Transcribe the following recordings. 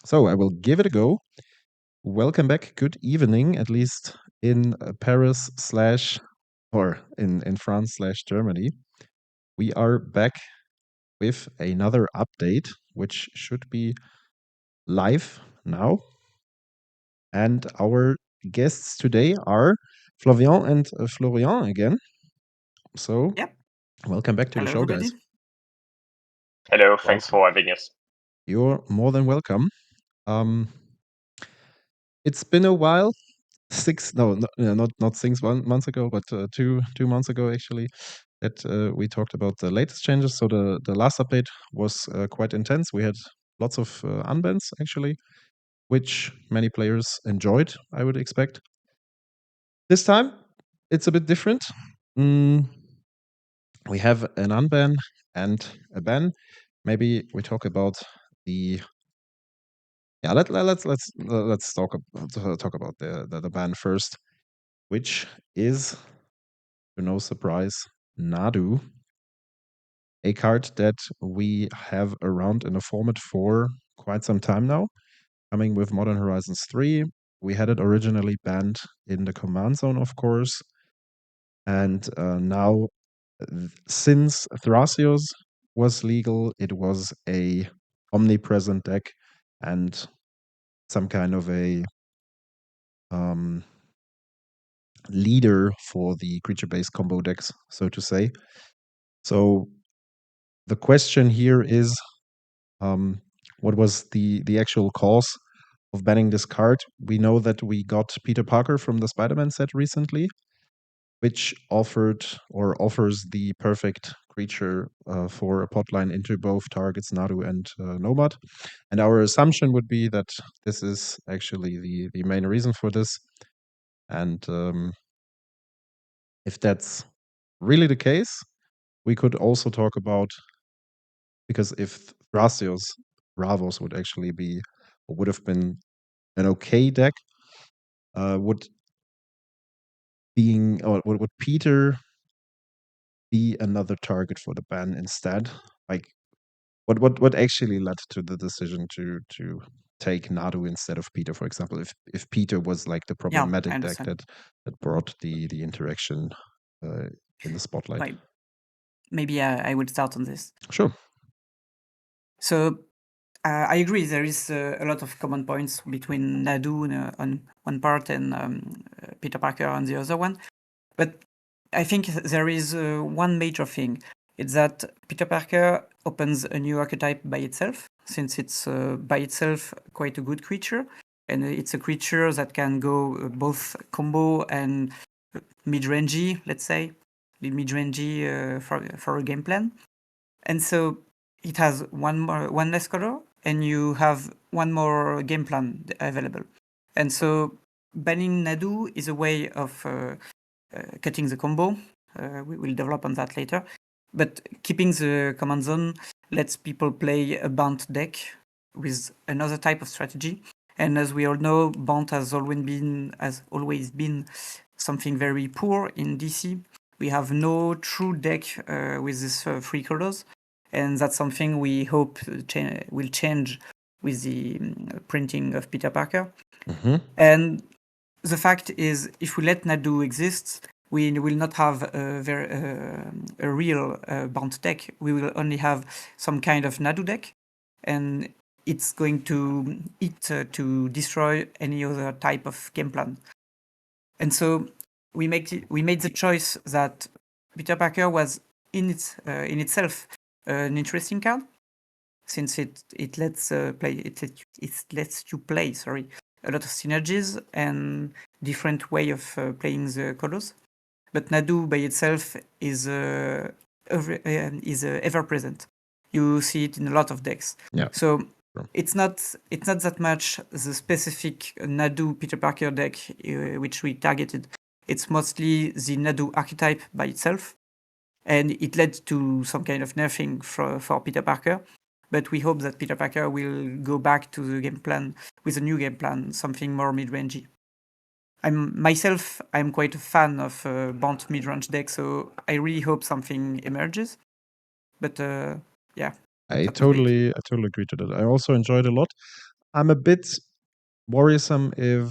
So I will give it a go. Welcome back. Good evening, at least in Paris or in France /Germany. We are back with another update, which should be live now. And our guests today are Flavien and Florian again. So welcome back to the show, everybody. guys. Hello, thanks for having us. You're more than welcome. It's been a while. Not 6 months ago, but 2 months ago actually, that we talked about the latest changes. So the last update was quite intense. We had lots of unbans actually, which many players enjoyed, I would expect. This time, it's a bit different. We have an unban and a ban. Maybe we talk about the let's talk about the ban first, which is, to no surprise, Nadu, a card that we have around in a format for quite some time now, coming with Modern Horizons 3. We had it originally banned in the command zone, of course, and now, since Thrasios was legal, it was a omnipresent deck and some kind of a leader for the creature-based combo decks, so to say. So the question here is, what was the actual cause of banning this card? We know that we got Peter Parker from the Spiderman set recently, which offers the perfect creature for a potline into both targets Nadu and Nomad. And our assumption would be that this is actually the main reason for this. And if that's really the case, we could also talk about, because if Thrasios Ravos would actually be, or would have been, an okay deck, would Peter be another target for the ban instead? Like, what actually led to the decision to take Nadu instead of Peter, for example? If Peter was like the problematic deck that brought the interaction in the spotlight. Maybe I would start on this. Sure. So I agree. There is a lot of common points between Nadu on one part and Peter Parker on the other one. But I think there is one major thing. It's that Peter Parker opens a new archetype by itself, since it's by itself quite a good creature. And it's a creature that can go both combo and mid-rangey, let's say, mid-rangey for a game plan. And so it has one less color, and you have one more game plan available. And so banning Nadu is a way of cutting the combo. We will develop on that later. But keeping the command zone lets people play a Bant deck with another type of strategy. And as we all know, Bant has always been something very poor in DC. We have no true deck with these 3 colors. And that's something we hope will change with the printing of Peter Parker. Mm-hmm. And the fact is, if we let Nadu exist, we will not have a real Bant deck. We will only have some kind of Nadu deck, and it's going to to destroy any other type of game plan. And so we made the choice that Peter Parker was in itself an interesting card, since it lets you play a lot of synergies and different way of playing the colors. But Nadu by itself is ever present. You see it in a lot of decks. Yeah. So it's not that much the specific Nadu Peter Parker deck which we targeted. It's mostly the Nadu archetype by itself, and it led to some kind of nerfing for Peter Parker. But we hope that Peter Parker will go back to the game plan with a new game plan, something more mid-rangey. I'm quite a fan of Bant mid-range deck, so I really hope something emerges. But yeah, I totally agree to that. I also enjoyed a lot. I'm a bit worrisome if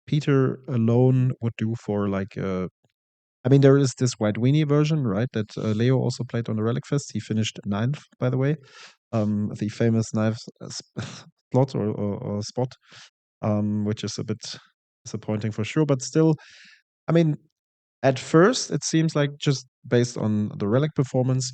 Peter alone would do for like I mean, there is this White Weenie version, right? That Leo also played on the Relic Fest. He finished 9th, by the way. The famous 9th slot or spot, which is a bit disappointing for sure. But still, I mean, at first, it seems like just based on the Relic performance,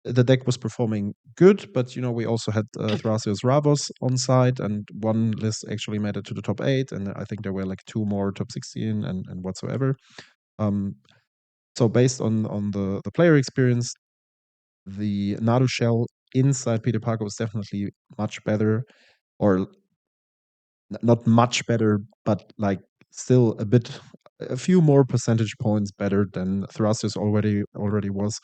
the deck was performing good. But, we also had Thrasios Ravos on side, and one list actually made it to the top 8. And I think there were like 2 more top 16 and whatsoever. So based on the player experience, the Nadu shell inside Peter Parker was definitely much better, or not much better, but like still a few more percentage points better than Thrasios already was.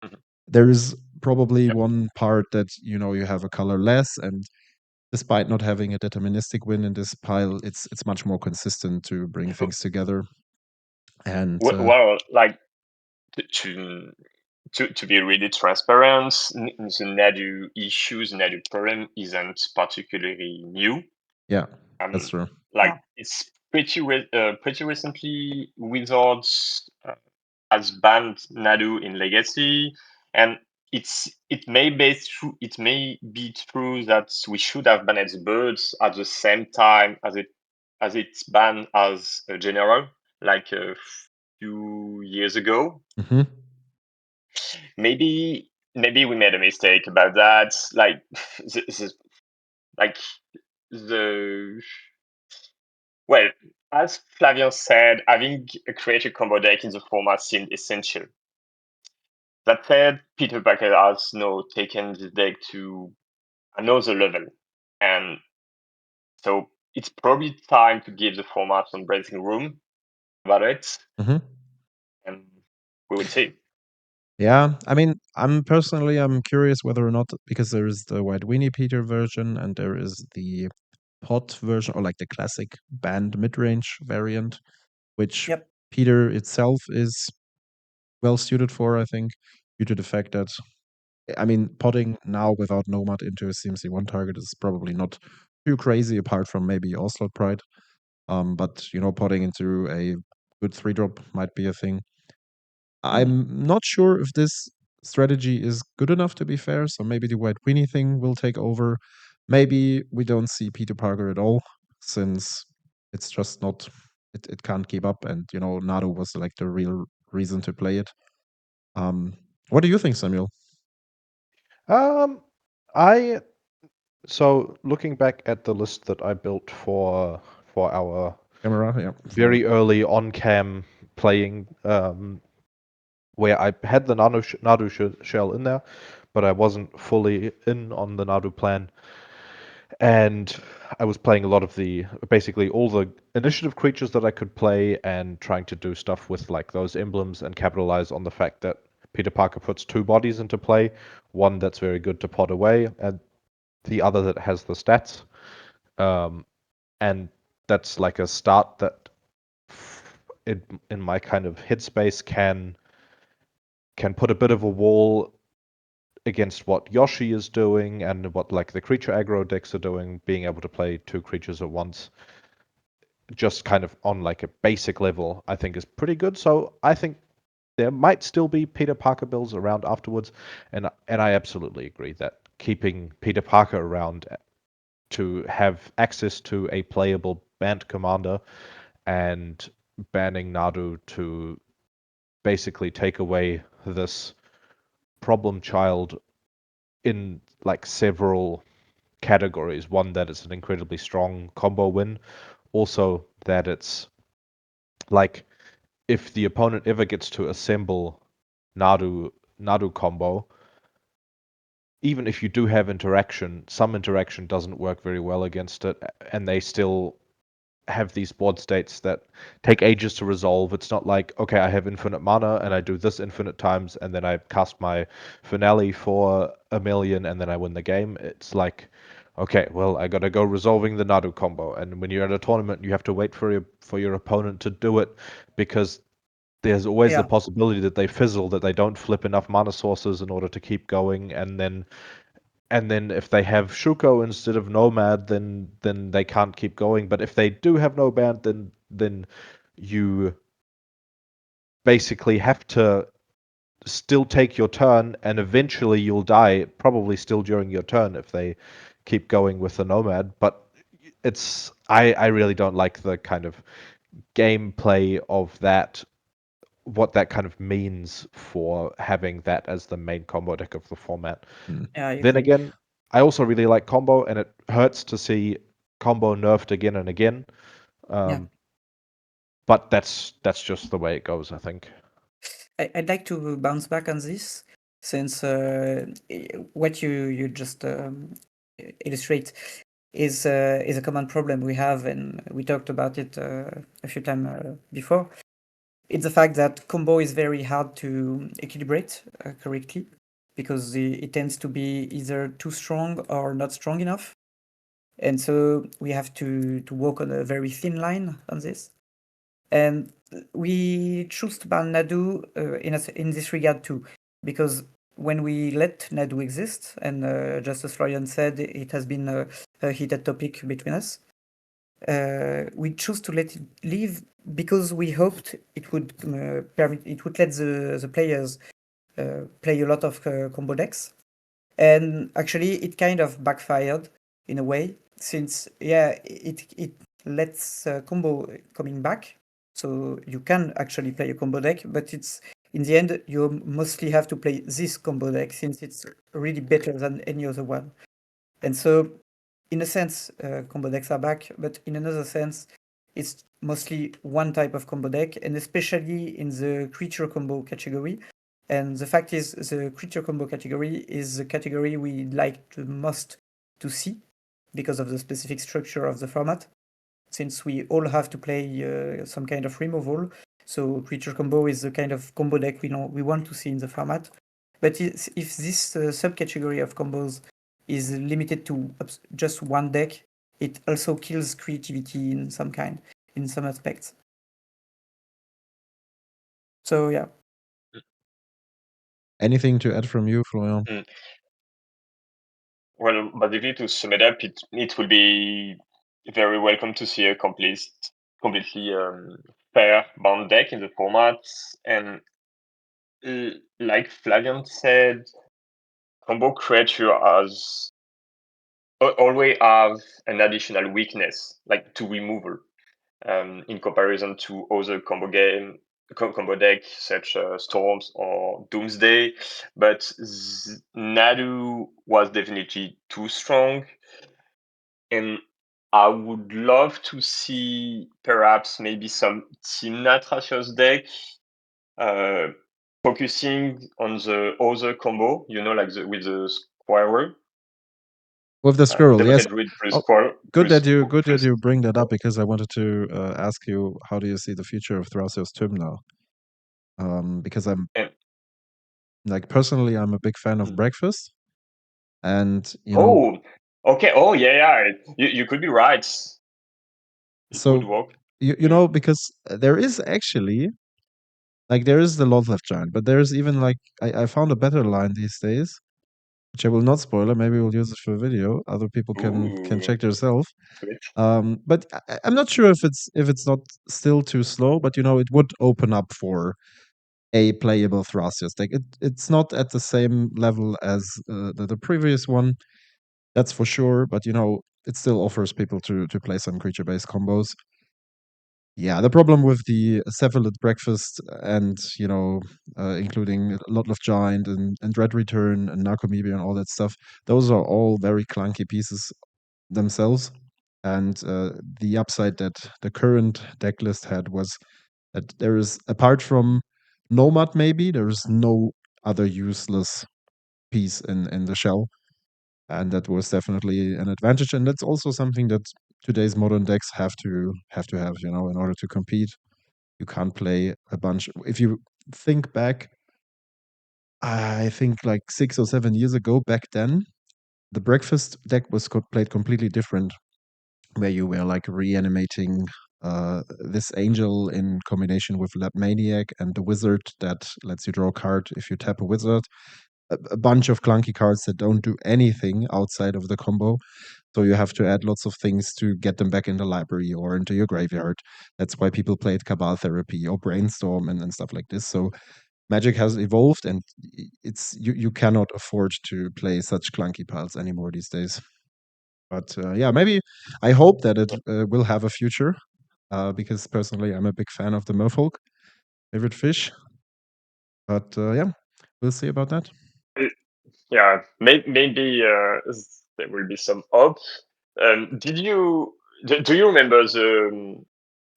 Mhm. There is probably Yep. one part that you have a color less, and despite not having a deterministic win in this pile, it's much more consistent to bring things together. And Well, like to be really transparent, the Nadu issues, Nadu problem isn't particularly new. yeah, that's true. It's pretty recently Wizards has banned Nadu in Legacy, and it may be true that we should have banned the birds at the same time as it's banned as a general, like a few years ago. Mm-hmm. Maybe we made a mistake about that. Like the well, as Flavian said, having a creature combo deck in the format seemed essential. That said, Peter Parker has now taken this deck to another level, and so it's probably time to give the format some breathing room about it, Mm-hmm. and we will see. Yeah, I mean, I'm curious whether or not, because there is the White Winnie Peter version and there is the pot version, or like the classic banned mid-range variant, which Yep. Peter itself is well suited for, I think, due to the fact that, I mean, potting now without Nomad into a CMC1 target is probably not too crazy, apart from maybe Oslo Pride. But potting into a good 3-drop might be a thing. I'm not sure if this strategy is good enough, to be fair. So maybe the White Weenie thing will take over. Maybe we don't see Peter Parker at all, since it's just not. It can't keep up, and Nadu was like the real reason to play it. What do you think, Samuel? So looking back at the list that I built for our Camera, yeah. very early on-cam playing, where I had the Nadu shell in there, but I wasn't fully in on the Nadu plan. And I was playing a lot of basically all the initiative creatures that I could play, and trying to do stuff with like those emblems and capitalize on the fact that Peter Parker puts 2 bodies into play, one that's very good to pot away, and the other that has the stats. And that's like a start that in my kind of headspace can put a bit of a wall against what Yoshi is doing and what like the creature aggro decks are doing, being able to play 2 creatures at once, just kind of on like a basic level, I think is pretty good. So I think there might still be Peter Parker builds around afterwards, and I absolutely agree that keeping Peter Parker around to have access to a playable banned commander and banning Nadu to basically take away this problem child in like several categories. One, that it's an incredibly strong combo win. Also, that it's like if the opponent ever gets to assemble Nadu combo, even if you do have interaction, some interaction doesn't work very well against it, and they still have these board states that take ages to resolve. It's not like, okay, I have infinite mana and I do this infinite times and then I cast my finale for 1,000,000 and then I win the game. It's like, okay, well, I gotta go resolving the Nadu combo. And when you're at a tournament, you have to wait for your opponent to do it, because there's always the possibility that they fizzle, that they don't flip enough mana sources in order to keep going, and then and then if they have Shuko instead of Nomad, then they can't keep going. But if they do have Nomad, then you basically have to still take your turn, and eventually you'll die, probably still during your turn if they keep going with the Nomad. But it's I really don't like the kind of gameplay of that, what that kind of means for having that as the main combo deck of the format. Yeah, I Then agree. again, I also really like combo, and it hurts to see combo nerfed again and again. But that's just the way it goes, I think. I'd like to bounce back on this, since what you just illustrate is a common problem we have, and we talked about it a few times before. It's the fact that combo is very hard to equilibrate correctly, because it tends to be either too strong or not strong enough. And so we have to walk on a very thin line on this. And we choose to ban Nadu in this regard too, because when we let Nadu exist, and just as Florian said, it has been a heated topic between us, we choose to let it live because we hoped it would it would let the players play a lot of combo decks, and actually it kind of backfired in a way, since it lets combo coming back, so you can actually play a combo deck, but it's in the end you mostly have to play this combo deck since it's really better than any other one. And so in a sense combo decks are back, but in another sense it's mostly one type of combo deck, and especially in the creature combo category. And the fact is, the creature combo category is the category we like the most to see because of the specific structure of the format, since we all have to play some kind of removal. So creature combo is the kind of combo deck we want to see in the format. But if this subcategory of combos is limited to just one deck, it also kills creativity in some aspects. So yeah. Anything to add from you, Florian? Well, basically, to sum it up, it will be very welcome to see a completely fair bound deck in the format. And like Flavian said, combo creature always have an additional weakness, like to removal, in comparison to other combo deck such as Storms or Doomsday. But Nadu was definitely too strong, and I would love to see perhaps maybe some Team Natrasios deck focusing on the other combo, like with the squirrel. With the squirrel, Demon yes. Head Druid plus Oh, squirrel. good that you bring that up, because I wanted to ask you, how do you see the future of Thrasios Tim now? Because I'm personally, I'm a big fan of Breakfast, and okay. Oh yeah. You could be right. It so would work. you know, because there is actually, there is the Loathlift Giant, but there's even I found a better line these days, which I will not spoil. Maybe we'll use it for a video. Other people can check themselves. But I'm not sure if it's not still too slow. But it would open up for a playable Thrasios deck. It's not at the same level as the previous one, that's for sure. But it still offers people to play some creature-based combos. Yeah, the problem with the Cephalid Breakfast and, including Lotlef Giant and Red Return and Narcomedia and all that stuff, those are all very clunky pieces themselves. And the upside that the current deck list had was that there is, apart from Nomad maybe, there is no other useless piece in the shell. And that was definitely an advantage. And that's also something that today's modern decks have to have, in order to compete. You can't play a bunch. If you think back, I think 6 or 7 years ago, back then, the breakfast deck was played completely different, where you were reanimating this angel in combination with Lab Maniac and the wizard that lets you draw a card if you tap a wizard. a bunch of clunky cards that don't do anything outside of the combo. So you have to add lots of things to get them back in the library or into your graveyard. That's why people played Cabal Therapy or Brainstorm and stuff like this. So Magic has evolved, and it's you cannot afford to play such clunky piles anymore these days. But yeah, maybe I hope that it will have a future, because personally I'm a big fan of the merfolk, favorite fish. But yeah, we'll see about that. Yeah, maybe there will be some hope. Do you remember the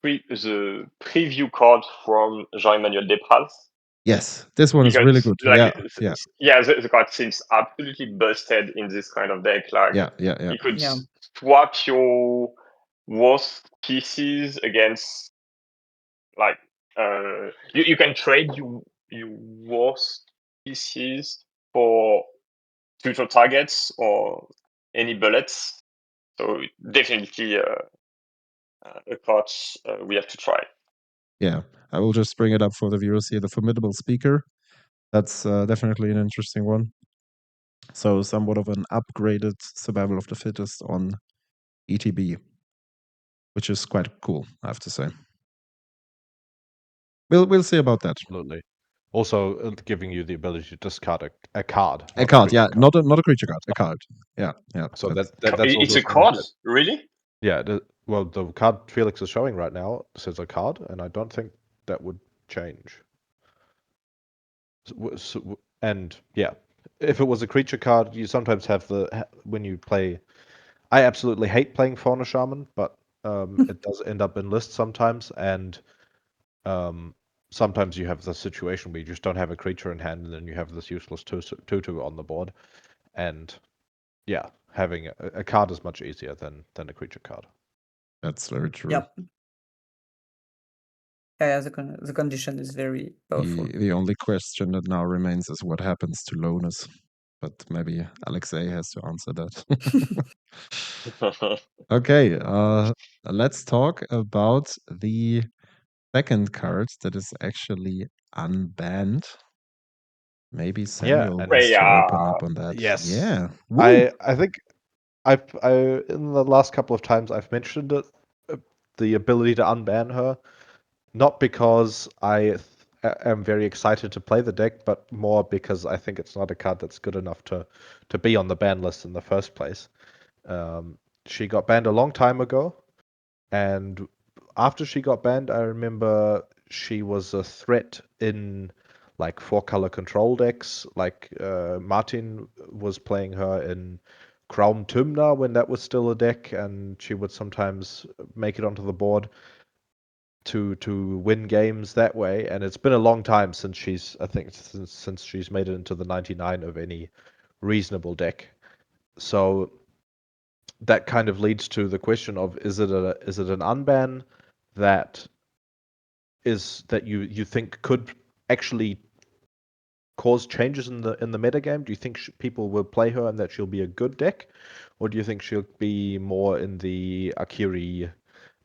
the preview card from Jean-Emmanuel Desprats? Yes, this one is Because really good. like Yeah, the card seems absolutely busted in this kind of deck. Like yeah. you could Yeah. swap your worst pieces against like you can trade your worst pieces for future targets or any bullets. So definitely a card we have to try. Yeah, I will just bring it up for the viewers here. The Formidable Speaker. That's definitely an interesting one. So somewhat of an upgraded Survival of the Fittest on ETB, which is quite cool, I have to say. We'll see about that. Absolutely. Also, giving you the ability to discard a card. A not card, yeah, creature not a creature card, a card. Yeah. So that's- that's It's also a something card, that- really? yeah. Well, the card Felix is showing right now says a card, and I don't think that would change. And yeah, if it was a creature card, you sometimes have when you play. I absolutely hate playing Fauna Shaman, but it does end up in lists sometimes, and sometimes you have the situation where you just don't have a creature in hand, and then you have this useless 2/2 on the board, and yeah, having a card is much easier than a creature card. That's very true. Yep. Yeah, the condition is very powerful. The only question that now remains is what happens to Lonus. But maybe Alexei has to answer that. Okay, let's talk about the second card that is actually unbanned. Maybe Samuel wants to open up on that. Yes. Yeah. I think I in the last couple of times I've mentioned it, the ability to unban her, not because I am very excited to play the deck, but more because I think it's not a card that's good enough to be on the ban list in the first place. She got banned a long time ago, and after she got banned, I remember she was a threat in like 4-color control decks. Like Martin was playing her in Crown Tumna when that was still a deck, and she would sometimes make it onto the board to win games that way. And it's been a long time since since she's made it into the 99 of any reasonable deck. So that kind of leads to the question of is it an unban that you think could actually cause changes in the metagame? Do you think people will play her and that she'll be a good deck, or do you think she'll be more in the Akiri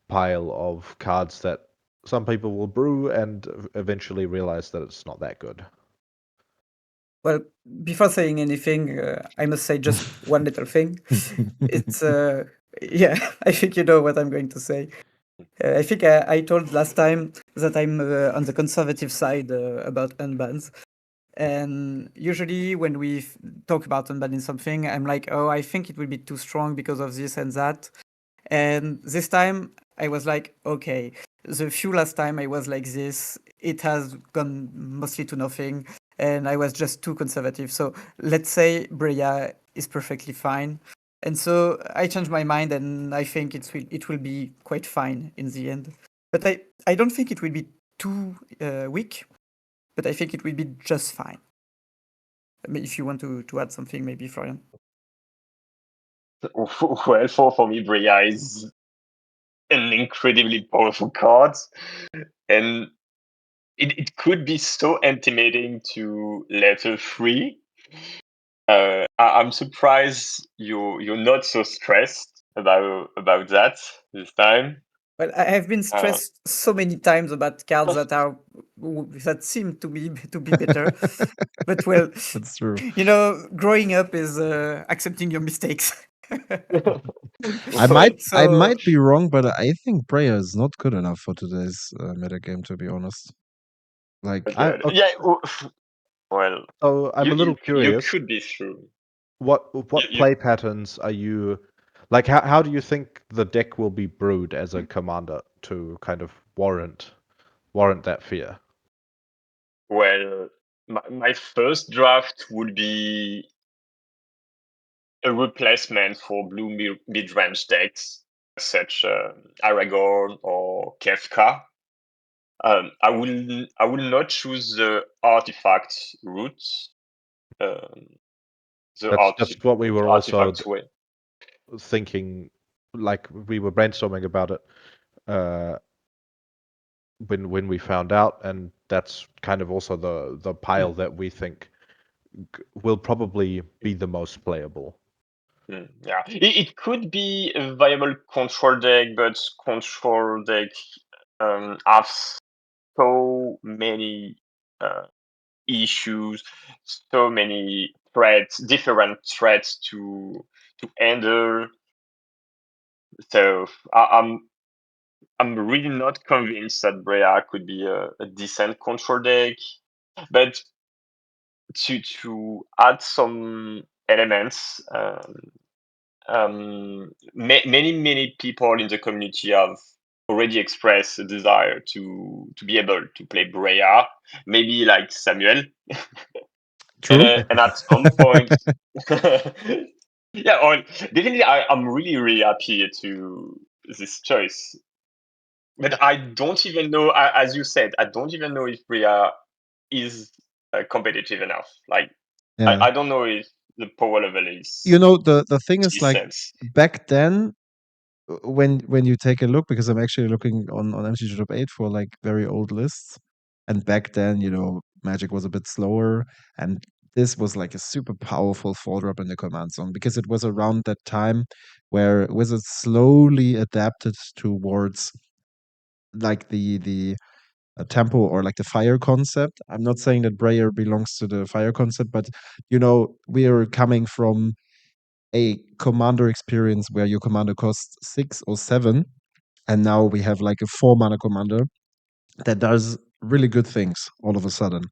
pile of cards that some people will brew and eventually realize that it's not that good? Well, before saying anything, I must say just one little thing. It's yeah, I think you know what I'm going to say. I think I told last time that I'm on the conservative side about unbans. And usually when we talk about unbanning something, I'm like, oh, I think it will be too strong because of this and that. And this time I was like, okay, the few last time I was like this, it has gone mostly to nothing. And I was just too conservative. So let's say Breya is perfectly fine. And so I changed my mind, and I think it will be quite fine in the end. But I don't think it will be too weak, but I think it will be just fine. If you want to add something, maybe, Florian. Well, for me, Breya is an incredibly powerful card, and it could be so intimidating to letter 3. I'm surprised you're not so stressed about that this time. Well, I have been stressed so many times about cards that seem to be better. But well, That's true. growing up is accepting your mistakes. I might So be wrong, but I think Breya is not good enough for today's metagame, to be honest. Like, Yeah. Well, So I'm a little you curious. could be true. What You- play patterns are you like? How do you think the deck will be brewed as a commander to kind of warrant that fear? Well, my first draft would be a replacement for blue mid-range decks such Aragorn or Kefka. I will not choose the artifact route. That's what we were also artifact way. thinking. Like we were brainstorming about it when we found out, and that's kind of also the pile that we think will probably be the most playable. Yeah, it could be a viable control deck, but control deck have so many issues, so many threats, different threats to handle. So I'm really not convinced that Breya could be a decent control deck, but to add some elements. Many people in the community have already expressed a desire to be able to play Breya, maybe like Samuel. true. And at some point, yeah, definitely, I'm really happy to this choice. But I don't even know, as you said, I don't even know if Breya is competitive enough. Like, Yeah. I don't know if the power level is The thing is, like, decent. back then, when you take a look, because I'm actually looking on MTG.8 for like very old lists, and back then, Magic was a bit slower, and this was like a super powerful fall drop in the command zone, because it was around that time where Wizards slowly adapted towards like the tempo, or like the fire concept. I'm not saying that Breyer belongs to the fire concept, but we are coming from a commander experience where your commander costs 6 or 7, and now we have like a 4 mana commander that does really good things all of a sudden,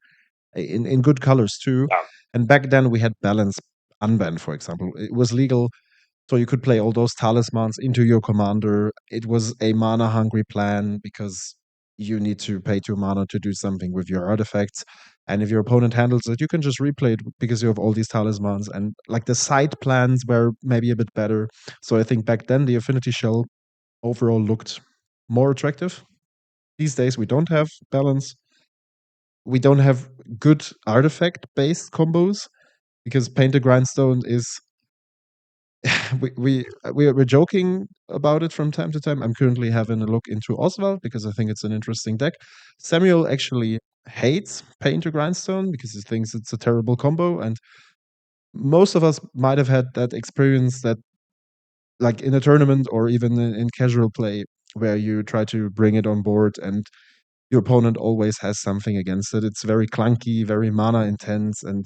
in good colors too. Yeah. And back then we had balance unban, for example. It was legal, so you could play all those talismans into your commander. It was a mana hungry plan, because you need to pay 2 mana to do something with your artifacts. And if your opponent handles it, you can just replay it because you have all these talismans. And like the side plans were maybe a bit better. So I think back then the Affinity Shell overall looked more attractive. These days we don't have balance. We don't have good artifact based combos, because Painted Grindstone is we're joking about it from time to time. I'm currently having a look into Oswald because I think it's an interesting deck. Samuel actually hates Painted Grindstone because he thinks it's a terrible combo, and most of us might have had that experience, that like in a tournament or even in casual play, where you try to bring it on board and your opponent always has something against it. It's very clunky, very mana intense, and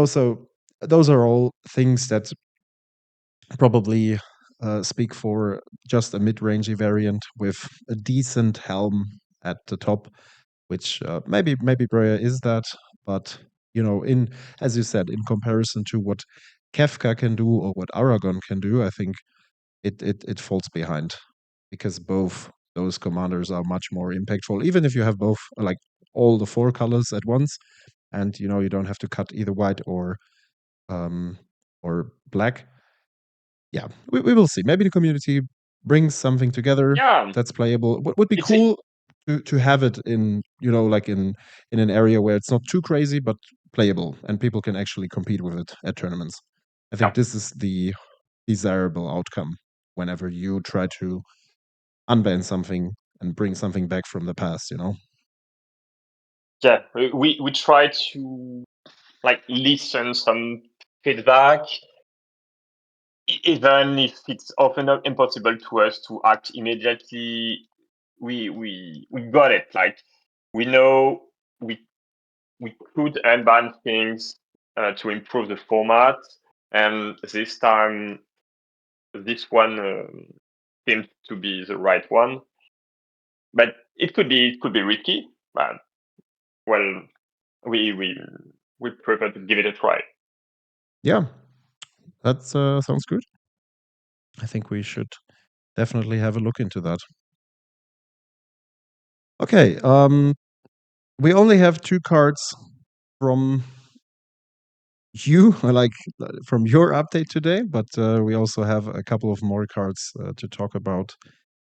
so those are all things that probably speak for just a mid-rangey variant with a decent helm at the top, which maybe Breya is that, but in, as you said, in comparison to what Kefka can do or what Aragon can do, I think it falls behind, because both those commanders are much more impactful, even if you have both, like all the 4 colors at once, and you don't have to cut either white or black. Yeah, we will see. Maybe the community brings something together Yeah, that's playable. What would be it's cool to have it in, like in an area where it's not too crazy but playable, and people can actually compete with it at tournaments. I think this is the desirable outcome whenever you try to unban something and bring something back from the past. Yeah, we try to like listen some feedback, even if it's often not impossible to us to act immediately, we got it. Like, we know we could unban things to improve the format, and this time this one seems to be the right one. But it could be risky. But well, we prefer to give it a try. Yeah, that sounds good. I think we should definitely have a look into that. Okay, we only have 2 cards from you, like from your update today, but we also have a couple of more cards to talk about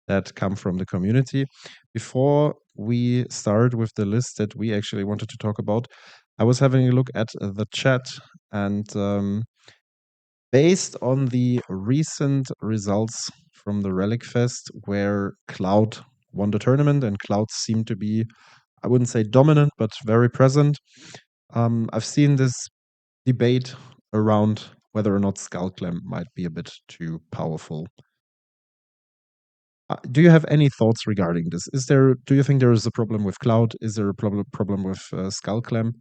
that come from the community. Before we start with the list that we actually wanted to talk about, I was having a look at the chat, and based on the recent results from the Relic Fest, where Cloud won the tournament, and Cloud seemed to be, I wouldn't say dominant, but very present. I've seen this debate around whether or not Skullclamp might be a bit too powerful. Do you have any thoughts regarding this? Do you think there is a problem with Cloud? Is there a problem with Skullclamp?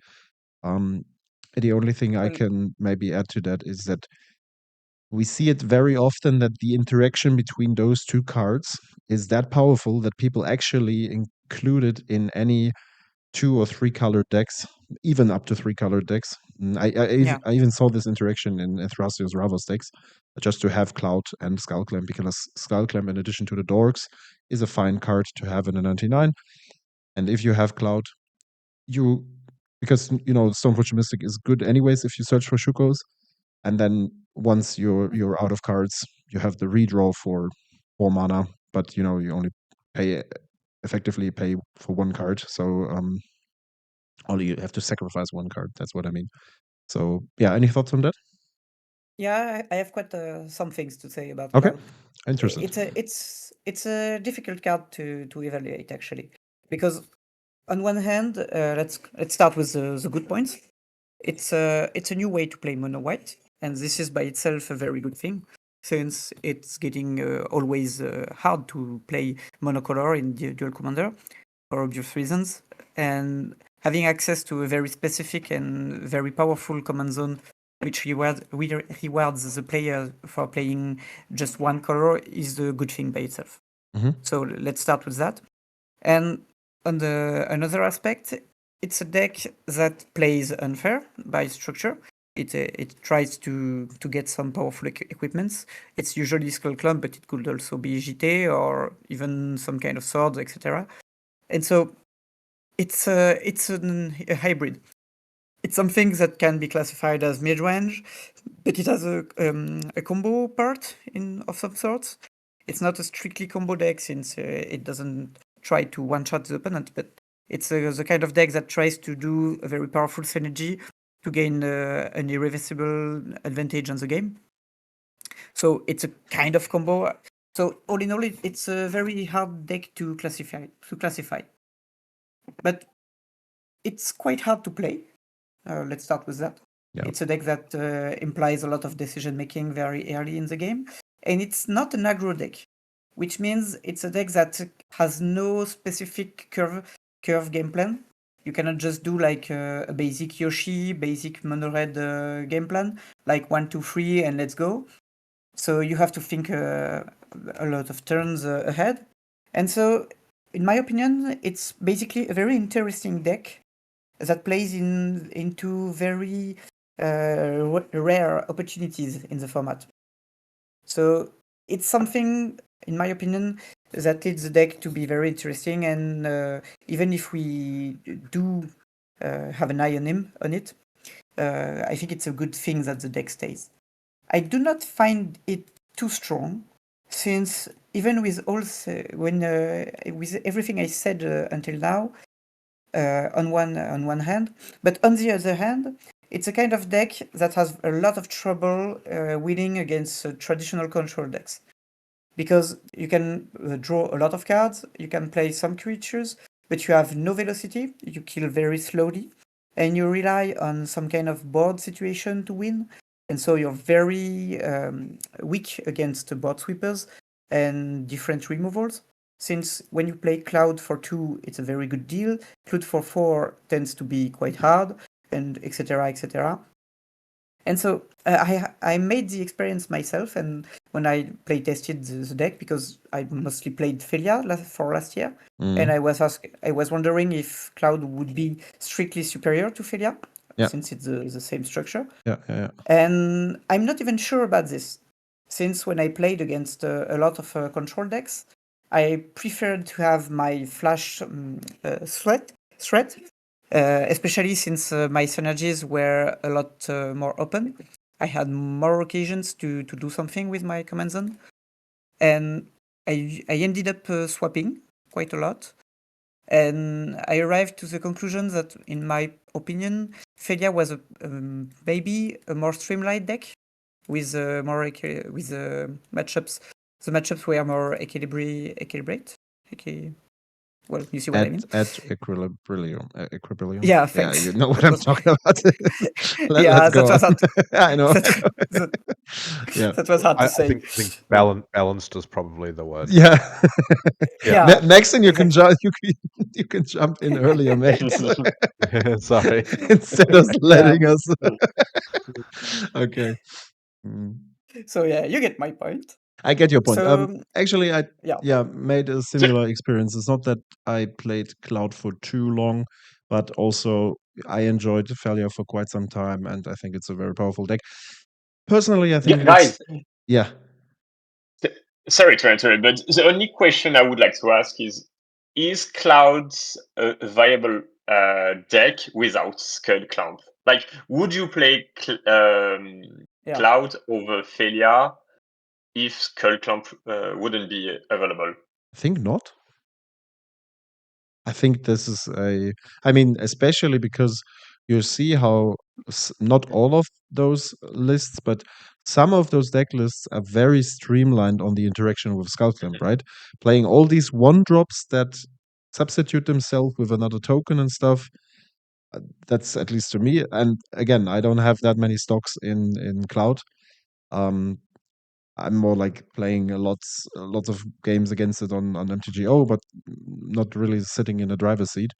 The only thing I Well- can maybe add to that is that we see it very often that the interaction between those 2 cards is that powerful that people actually include it in any 2 or 3 colored decks, even up to 3 colored decks. Yeah. I even saw this interaction in Thrasios Ravos decks, just to have Cloud and Skullclamp, because Skullclamp, in addition to the Dorks, is a fine card to have in a 99. And if you have Cloud, because Stoneforge Mystic is good anyways if you search for Shukos, and then once you're out of cards, you have the redraw for 4 mana, but you only effectively pay for 1 card. So only you have to sacrifice 1 card. That's what I mean. So yeah, any thoughts on that? Yeah, I have quite some things to say about Okay, Cloud. interesting. It's a difficult card to evaluate, actually, because on one hand, let's start with the good points. It's a new way to play mono white, and this is by itself a very good thing, since it's getting always hard to play monocolor in Duel Commander for obvious reasons, and having access to a very specific and very powerful command zone which rewards the player for playing just one color is a good thing by itself. Mhm. So let's start with that. And on another aspect, it's a deck that plays unfair by structure. It tries to get some powerful equipments. It's usually Skullclamp, but it could also be JT or even some kind of swords, etc. And so it's a hybrid. It's something that can be classified as mid-range, but it has a combo part of some sorts. It's not a strictly combo deck, since it doesn't try to one-shot the opponent, but it's the kind of deck that tries to do a very powerful synergy to gain an irreversible advantage on the game. So it's a kind of combo. So all in all, it's a very hard deck to classify. But it's quite hard to play. Let's start with that. Yeah. It's a deck that implies a lot of decision making very early in the game, and it's not an aggro deck, which means it's a deck that has no specific curve game plan. You cannot just do like a basic Yoshi, basic mono red game plan, like 1, 2, 3, and let's go. So you have to think a lot of turns ahead. And so, in my opinion, it's basically a very interesting deck that plays into very rare opportunities in the format. So it's something, in my opinion, that leads the deck to be very interesting. And even if we do have an eye on it, I think it's a good thing that the deck stays. I do not find it too strong, since even with with everything I said until now, on one hand, but on the other hand, it's a kind of deck that has a lot of trouble winning against traditional control decks, because you can draw a lot of cards, you can play some creatures, but you have no velocity, you kill very slowly, and you rely on some kind of board situation to win. and so you're very weak against board sweepers and different removals. Since when you play Cloud for 2, it's a very good deal. Cloud for 4 tends to be quite hard, and etc. etc. And so I made the experience myself, and when I play tested the deck, because I mostly played Felia for last year, and I was wondering if Cloud would be strictly superior to Felia, since it's the same structure. Yeah. And I'm not even sure about this, since when I played against a lot of control decks, I preferred to have my flash threat, especially since my synergies were a lot more open. I had more occasions to do something with my command zone, and I ended up swapping quite a lot. And I arrived to the conclusion that, in my opinion, Felia was maybe a more streamlined deck with more with matchups. The matchups were more equilibrate. Well, you see what I mean. At equilibrium. Yeah, thanks. Yeah, you know what I'm talking about. Yeah, Let's go that was on. hard. I know. Yeah. That was hard to say. I think balanced is probably the word. Yeah. Yeah. Next thing you can exactly. you can jump in earlier, mate. Sorry. Instead of letting Yeah. us. Okay. So yeah, you get my point. I get your point. So Actually, I yeah. made a similar experience. It's not that I played Cloud for too long, but also I enjoyed Failure for quite some time, and I think it's a very powerful deck. Personally, I think Guys, yeah. sorry to interrupt, but the only question I would like to ask is Clouds a viable deck without Skullclamp? Like, would you play Cloud over Failure if Skullclamp wouldn't be available? I think not. I think this is I mean, especially because you see how not all of those lists, but some of those deck lists are very streamlined on the interaction with Skullclamp, right? Playing all these one drops that substitute themselves with another token and stuff. That's at least to me. And again, I don't have that many stocks in Cloud. I'm more like playing lots of games against it on MTGO, but not really sitting in the driver's seat.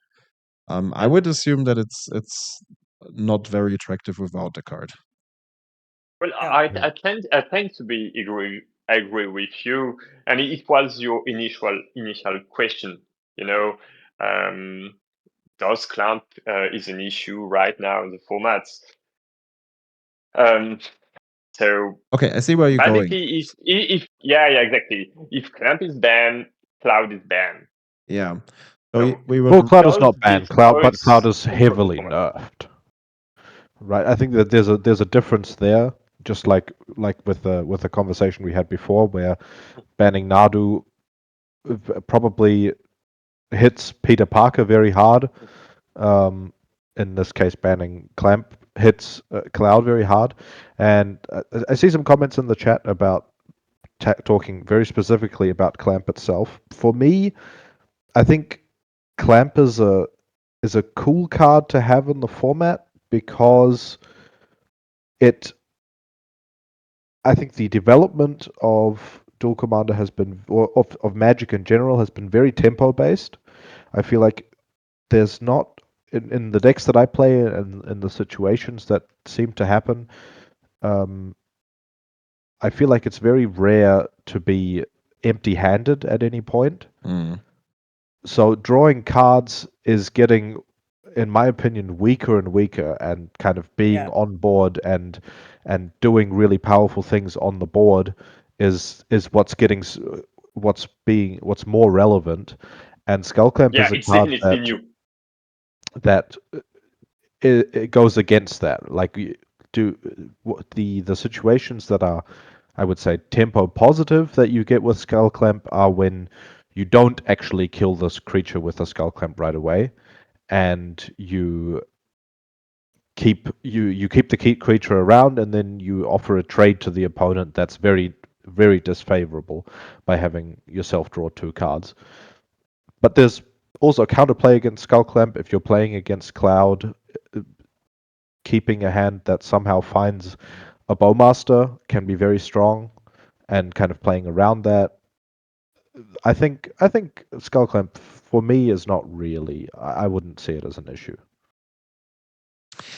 I would assume that it's not very attractive without the card. Well, I tend to be agree with you, and it was your initial question. You know, does Clamp is an issue right now in the formats? So okay, I see where you're going. If exactly. If Clamp is banned, Cloud is banned. Yeah. So we will. Well, Cloud is not banned. But Cloud is heavily nerfed. Right. I think that there's a difference there. Just like with the conversation we had before, where banning Nadu probably hits Peter Parker very hard. In this case, banning Clamp hits Cloud very hard. And I see some comments in the chat about talking very specifically about Clamp itself. For me, I think Clamp is a cool card to have in the format because I think the development of Duel Commander has been, or of Magic in general, has been very tempo based. I feel like there's not in the decks that I play and in the situations that seem to happen. I feel like it's very rare to be empty-handed at any point. So drawing cards is getting, in my opinion, weaker and weaker, and kind of being on board and doing really powerful things on the board is what's getting what's more relevant. And Skullclamp is a card that it goes against that. Like the situations that are, I would say, tempo positive that you get with Skullclamp are when you don't actually kill this creature with a Skullclamp right away, and you keep the creature around, and then you offer a trade to the opponent that's very, very disfavorable by having yourself draw 2 cards. But there's also counterplay against Skullclamp if you're playing against Cloud. Keeping a hand that somehow finds a Bowmaster can be very strong, and kind of playing around that. I think Skullclamp for me is not really. I wouldn't see it as an issue.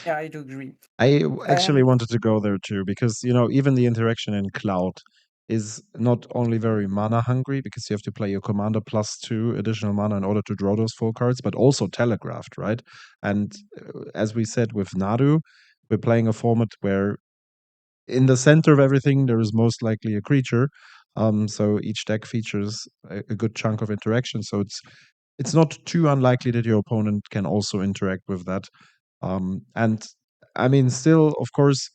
Yeah, I do agree. I actually Um, wanted to go there too because even the interaction in Cloud is not only very mana hungry because you have to play your commander plus 2 additional mana in order to draw those 4 cards, but also telegraphed, right? And as we said with Nadu, we're playing a format where in the center of everything there is most likely a creature. So each deck features a good chunk of interaction. So it's not too unlikely that your opponent can also interact with that. And I mean, still, of course,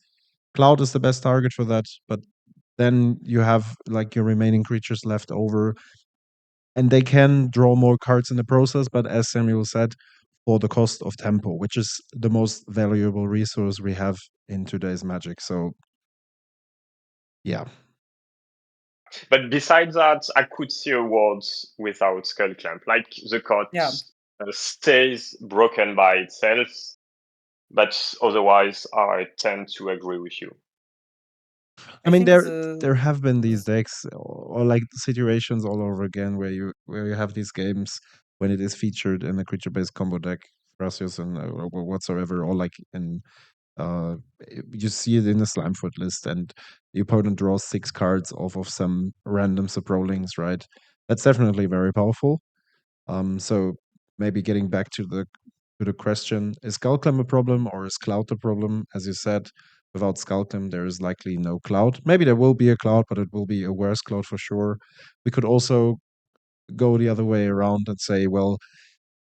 Cloud is the best target for that, but then you have like your remaining creatures left over, and they can draw more cards in the process, but as Samuel said, for the cost of tempo, which is the most valuable resource we have in today's Magic. So, yeah. But besides that, I could see awards without Skullclamp. Like the card yeah, stays broken by itself, but otherwise, I tend to agree with you. I mean, think there have been these decks or like situations all over again where you have these games when it is featured in a creature-based combo deck, Gracias and or whatsoever, or like in you see it in the Slimefoot list, and the opponent draws 6 cards off of some random Suprolings, right? That's definitely very powerful. So maybe getting back to the question, is Skullclamp a problem or is Cloud a problem? As you said, without Skullclamp, there is likely no Cloud. Maybe there will be a Cloud, but it will be a worse Cloud for sure. We could also go the other way around and say, well,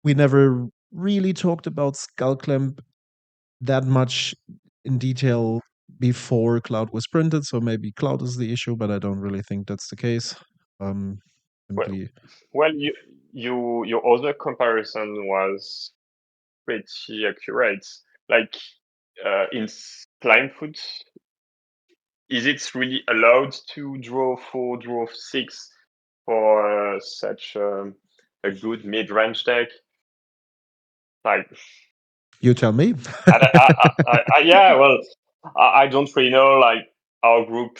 we never really talked about Skullclamp that much in detail before Cloud was printed, so maybe Cloud is the issue, but I don't really think that's the case. Well, Simply, your other comparison was pretty accurate. Like in Slimefoot, is it really allowed to draw 4, draw 6 for such a good mid-range deck? Like, you tell me. yeah, well, I don't really know. Like, our group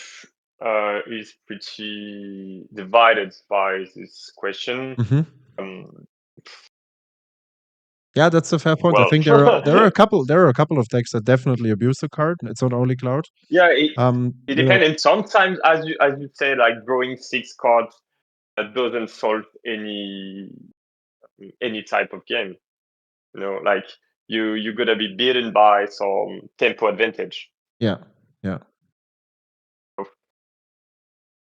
is pretty divided by this question. Mhm. Um, Yeah, that's a fair point. I well, think there are a couple of decks that definitely abuse the card. It's not only Cloud. yeah, it You know, depends. And sometimes, as you say, like drawing 6 cards that doesn't solve any type of game. Like you're gonna be beaten by some tempo advantage. yeah, yeah.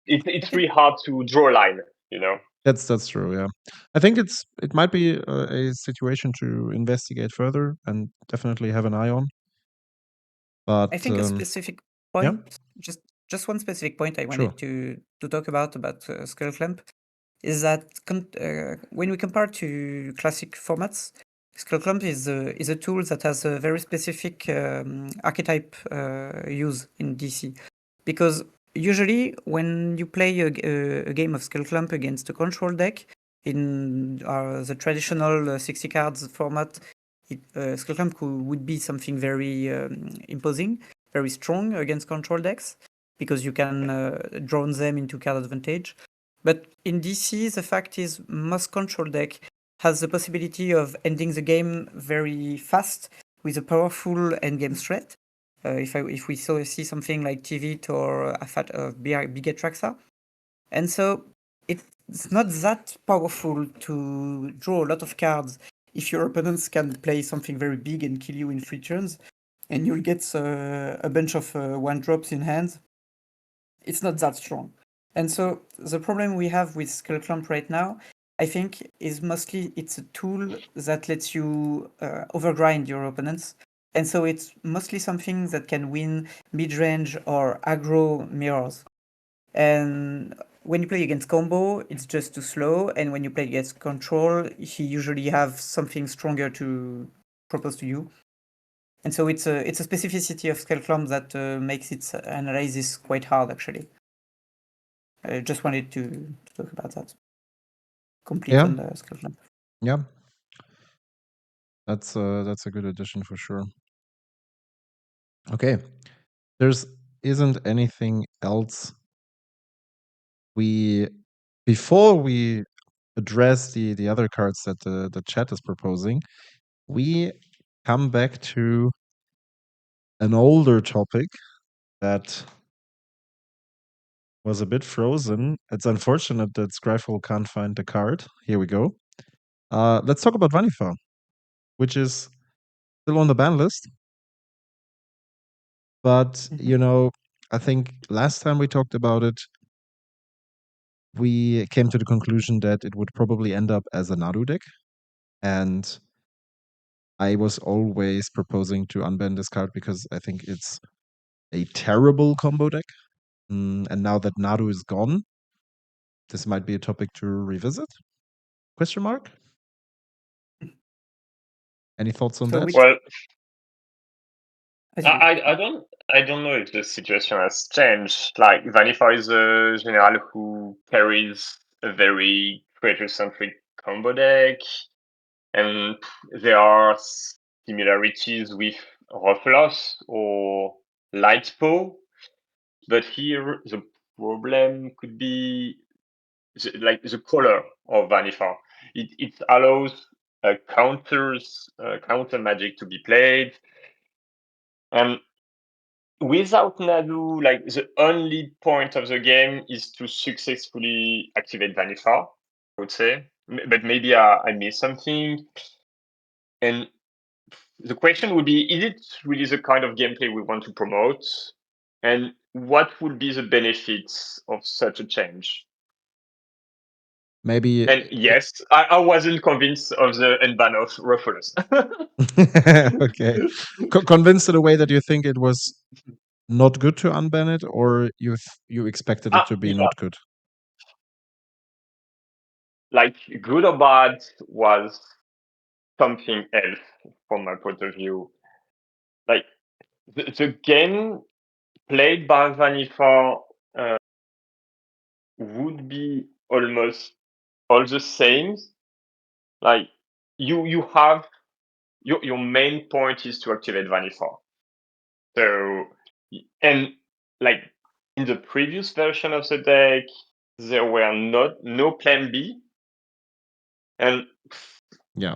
It's really hard to draw a line. That's true. Yeah, I think it might be a situation to investigate further and definitely have an eye on. But I think a specific yeah, point, just one specific point I sure. wanted to talk about Skullclamp is that when we compare to classic formats, Skullclamp is a tool that has a very specific archetype use in DC, because usually when you play a game of Skullclamp against a control deck in the traditional 60 cards format, Skullclamp would be something very imposing, very strong against control decks, because you can drone them into card advantage. But in DC, the fact is most control deck has the possibility of ending the game very fast with a powerful endgame threat. If we see something like TVT or Big Atraxa. And so it's not that powerful to draw a lot of cards if your opponents can play something very big and kill you in 3 turns, and you'll get a bunch of 1-drops in hand. It's not that strong. And so the problem we have with Skullclamp right now, I think, is mostly it's a tool that lets you overgrind your opponents. And so it's mostly something that can win mid-range or aggro mirrors. And when you play against combo, it's just too slow. And when you play against control, he usually have something stronger to propose to you. And so it's a specificity of Skullclamp that makes its analysis quite hard, actually. I just wanted to talk about that. Complete Yeah. on the Skullclamp. Yeah, that's a good addition for sure. Okay, there's isn't anything else. Before we address the other cards that the chat is proposing, we come back to an older topic that was a bit frozen. It's unfortunate that Scryfall can't find the card. Here we go. Let's talk about Vannifar, which is still on the ban list. But, I think last time we talked about it, we came to the conclusion that it would probably end up as a Nadu deck. And I was always proposing to unban this card because I think it's a terrible combo deck. And now that Nadu is gone, this might be a topic to revisit? Question mark? Any thoughts on So that? which- Well, As you- I don't know if the situation has changed. Like Vannifar is a general who carries a very creature-centric combo deck, and there are similarities with Rothlos or Lightpaw, but here the problem could be the color of Vannifar. It allows counter magic to be played, and without Nadu, like the only point of the game is to successfully activate Vannifar, I would say. But maybe I missed something. And the question would be, is it really the kind of gameplay we want to promote? And what would be the benefits of such a change? Maybe. And yes, I wasn't convinced of the unban of Ruffles. Okay. Convinced in a way that you think it was not good to unban it, or you expected it to be not good? Like good or bad was something else from my point of view. Like the game played by Vannifar would be almost all the same. Like you have your main point is to activate Vannifar. So and like in the previous version of the deck, there were no plan B. And yeah,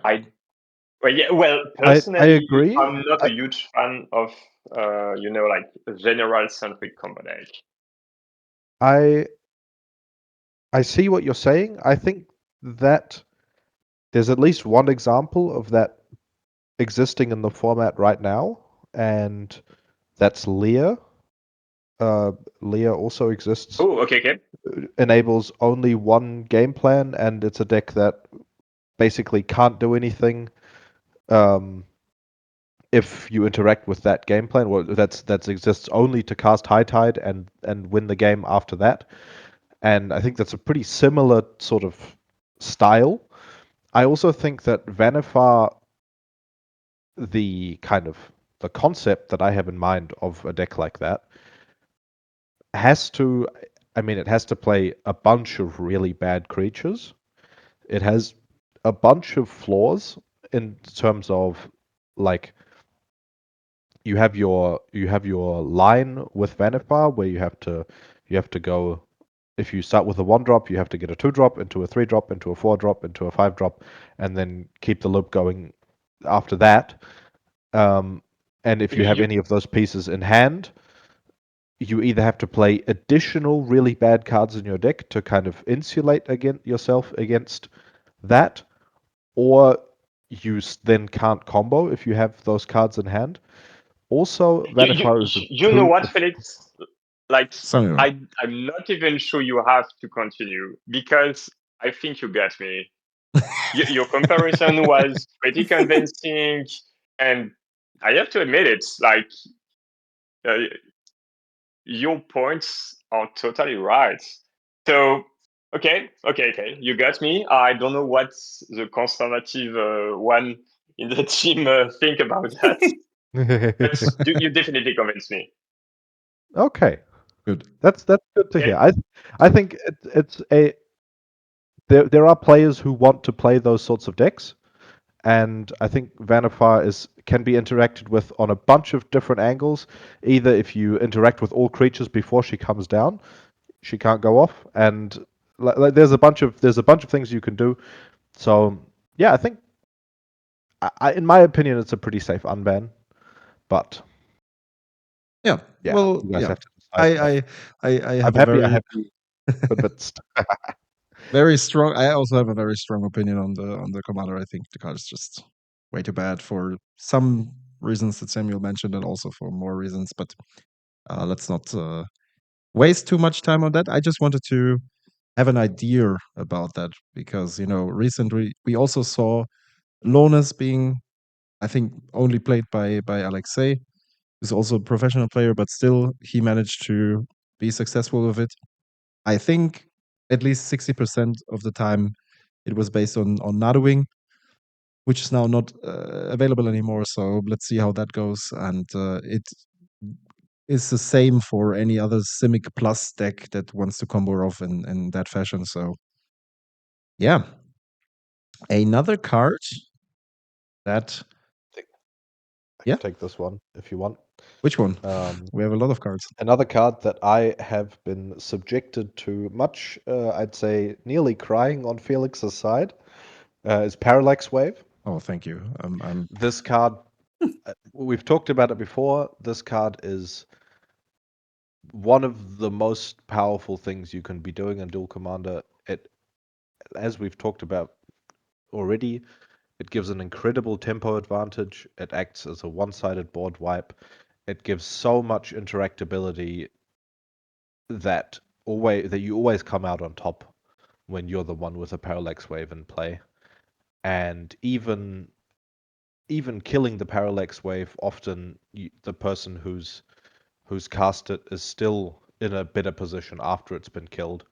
personally, I agree. I'm not a huge fan of like a general centric combo deck. I see what you're saying. I think that there's at least one example of that existing in the format right now, and that's Lear. Lear also exists. Oh, okay. Enables only one game plan, and it's a deck that basically can't do anything if you interact with that game plan. Well, that exists only to cast High Tide and win the game after that. And I think that's a pretty similar sort of style. I also think that Vannifar, the concept that I have in mind of a deck like that, it has to play a bunch of really bad creatures. It has a bunch of flaws in terms of, like, you have your line with Vannifar where you have to go. If you start with a 1-drop, you have to get a 2-drop into a 3-drop into a 4-drop into a 5-drop, and then keep the loop going after that. And if you have any of those pieces in hand, you either have to play additional really bad cards in your deck to kind of insulate yourself against that, or you then can't combo if you have those cards in hand. Also, Vannifar is you know what, Felix? Like, Samuel. I'm not even sure you have to continue because I think you got me. Your comparison was pretty convincing, and I have to admit it. Like, your points are totally right. So, okay, you got me. I don't know what the conservative one in the team think about that. But you definitely convinced me. Okay, good. That's good to hear. I think it's there are players who want to play those sorts of decks, and I think Vannifar can be interacted with on a bunch of different angles. Either if you interact with all creatures before she comes down, she can't go off, and like there's a bunch of things you can do. So yeah, I think in my opinion, it's a pretty safe unban, but Yeah. yeah, Well, you guys yeah. have to decide. I I'm have a happy. very Convinced. very strong. I also have a very strong opinion on the commander. I think the card is just way too bad for some reasons that Samuel mentioned, and also for more reasons. But let's not waste too much time on that. I just wanted to have an idea about that because recently we also saw Lones being, I think, only played by Alexei, who's also a professional player, but still he managed to be successful with it. I think at least 60% of the time it was based on Naduing, which is now not available anymore. So let's see how that goes. And it is the same for any other Simic Plus deck that wants to combo off in that fashion. So yeah, another card that I can take this one if you want. which one? Um, We have a lot of cards. Another card that I have been subjected to much, I'd say, nearly crying on Felix's side, is Parallax Wave. Oh, thank you. This card, we've talked about it before. This card is one of the most powerful things you can be doing in Duel Commander. As we've talked about already, it gives an incredible tempo advantage. It acts as a one-sided board wipe. It gives so much interactability that you always come out on top when you're the one with a Parallax Wave in play. And even killing the Parallax Wave, often the person who's cast it is still in a better position after it's been killed,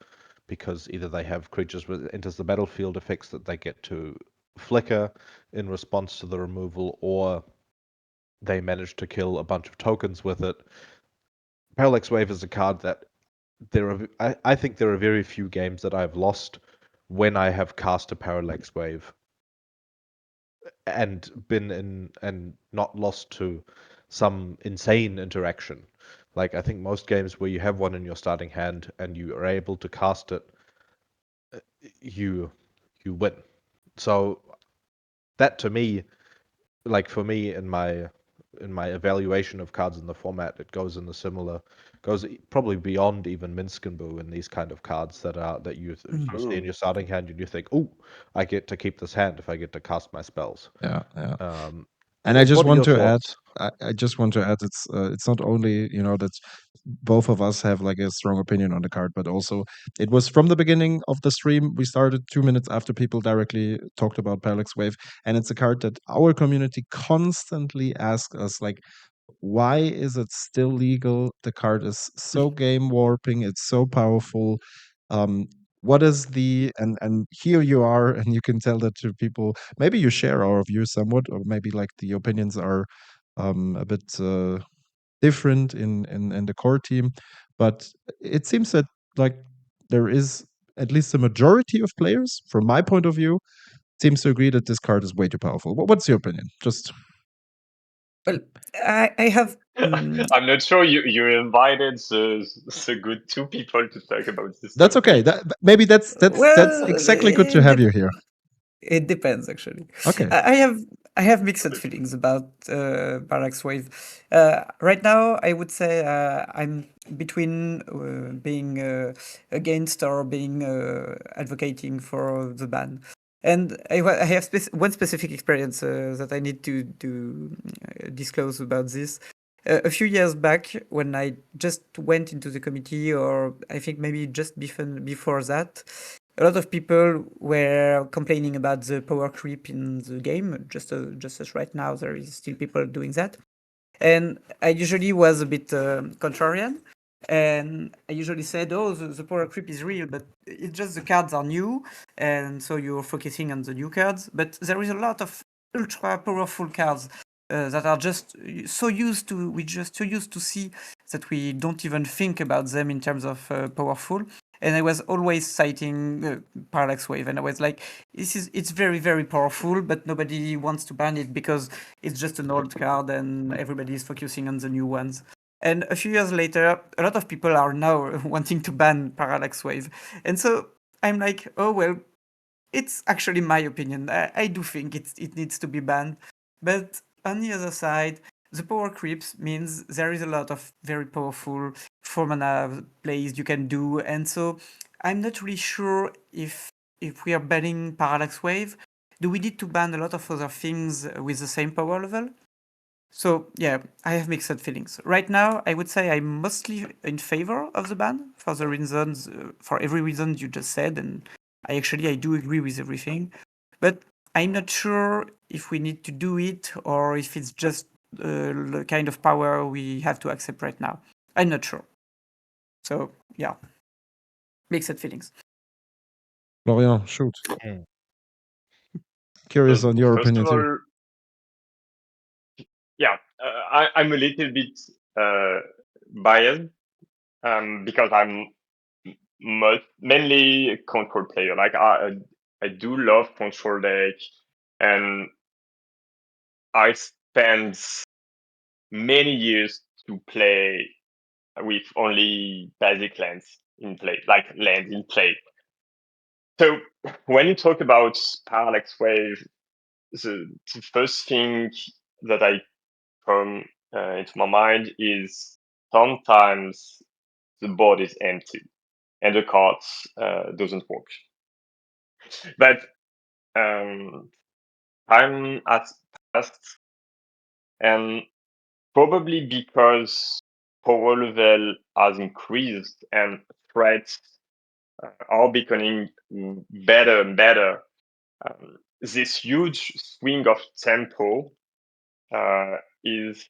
because either they have creatures with enters the battlefield effects that they get to flicker in response to the removal, or they manage to kill a bunch of tokens with it. Parallax Wave is a card that I think there are very few games that I've lost when I have cast a Parallax Wave and not lost to some insane interaction. Like, I think most games where you have one in your starting hand and you are able to cast it, you win. So that, to me, like, for me in my evaluation of cards in the format, it goes probably beyond even Minskenbu in these kind of cards that you see in your starting hand and you think, oh, I get to keep this hand if I get to cast my spells. Yeah. And I What just are want your to add, thoughts? I just want to add, it's not only that both of us have like a strong opinion on the card, but also it was from the beginning of the stream. We started 2 minutes after people directly talked about Parallax Wave, and it's a card that our community constantly asks us, like, why is it still legal? The card is so game warping. It's so powerful. What is and here you are, and you can tell that to people. Maybe you share our views somewhat, or maybe like the opinions are a bit different in the core team. But it seems that like there is at least a majority of players, from my point of view, seems to agree that this card is way too powerful. What's your opinion? Just Well, I have. I'm not sure you invited the good two people to talk about this that's topic. okay. Maybe that's Well, exactly good to have you here. It depends, actually. Okay. I have mixed feelings about Parallax Wave. Right now, I would say I'm between being against or being advocating for the ban. And I have one specific experience that I need to disclose about this. A few years back, when I just went into the committee, or I think maybe just before that, a lot of people were complaining about the power creep in the game, just as right now there is still people doing that. And I usually was a bit contrarian, and I usually said, oh, the power creep is real, but it's just the cards are new, and so you're focusing on the new cards. But there is a lot of ultra powerful cards that are just we're just so used to see that we don't even think about them in terms of powerful. and I was always citing Parallax Wave, and I was like, it's very, very powerful, but nobody wants to ban it because it's just an old card and everybody is focusing on the new ones. And a few years later, a lot of people are now wanting to ban Parallax Wave. And so I'm like, oh, well, it's actually my opinion. I do think it needs to be banned. But on the other side, the power creeps means there is a lot of very powerful 4-mana plays you can do. And so I'm not really sure if we are banning Parallax Wave, do we need to ban a lot of other things with the same power level? So yeah, I have mixed feelings. Right now, I would say I'm mostly in favor of the ban for the reasons, for every reason you just said, and I do agree with everything. But I'm not sure if we need to do it or if it's just the kind of power we have to accept right now. I'm not sure. So yeah, mixed feelings. Florian, shoot. Hmm. Curious on your First opinion of too. all, yeah, I'm a little bit biased because I'm mainly a control player. Like I do love control deck, and I spent many years to play with only basic lands in play, like lands in play. So when you talk about Parallax Wave, the first thing that I come into my mind is sometimes the board is empty and the cards doesn't work. But time has passed, and probably because power level has increased and threats are becoming better and better, this huge swing of tempo is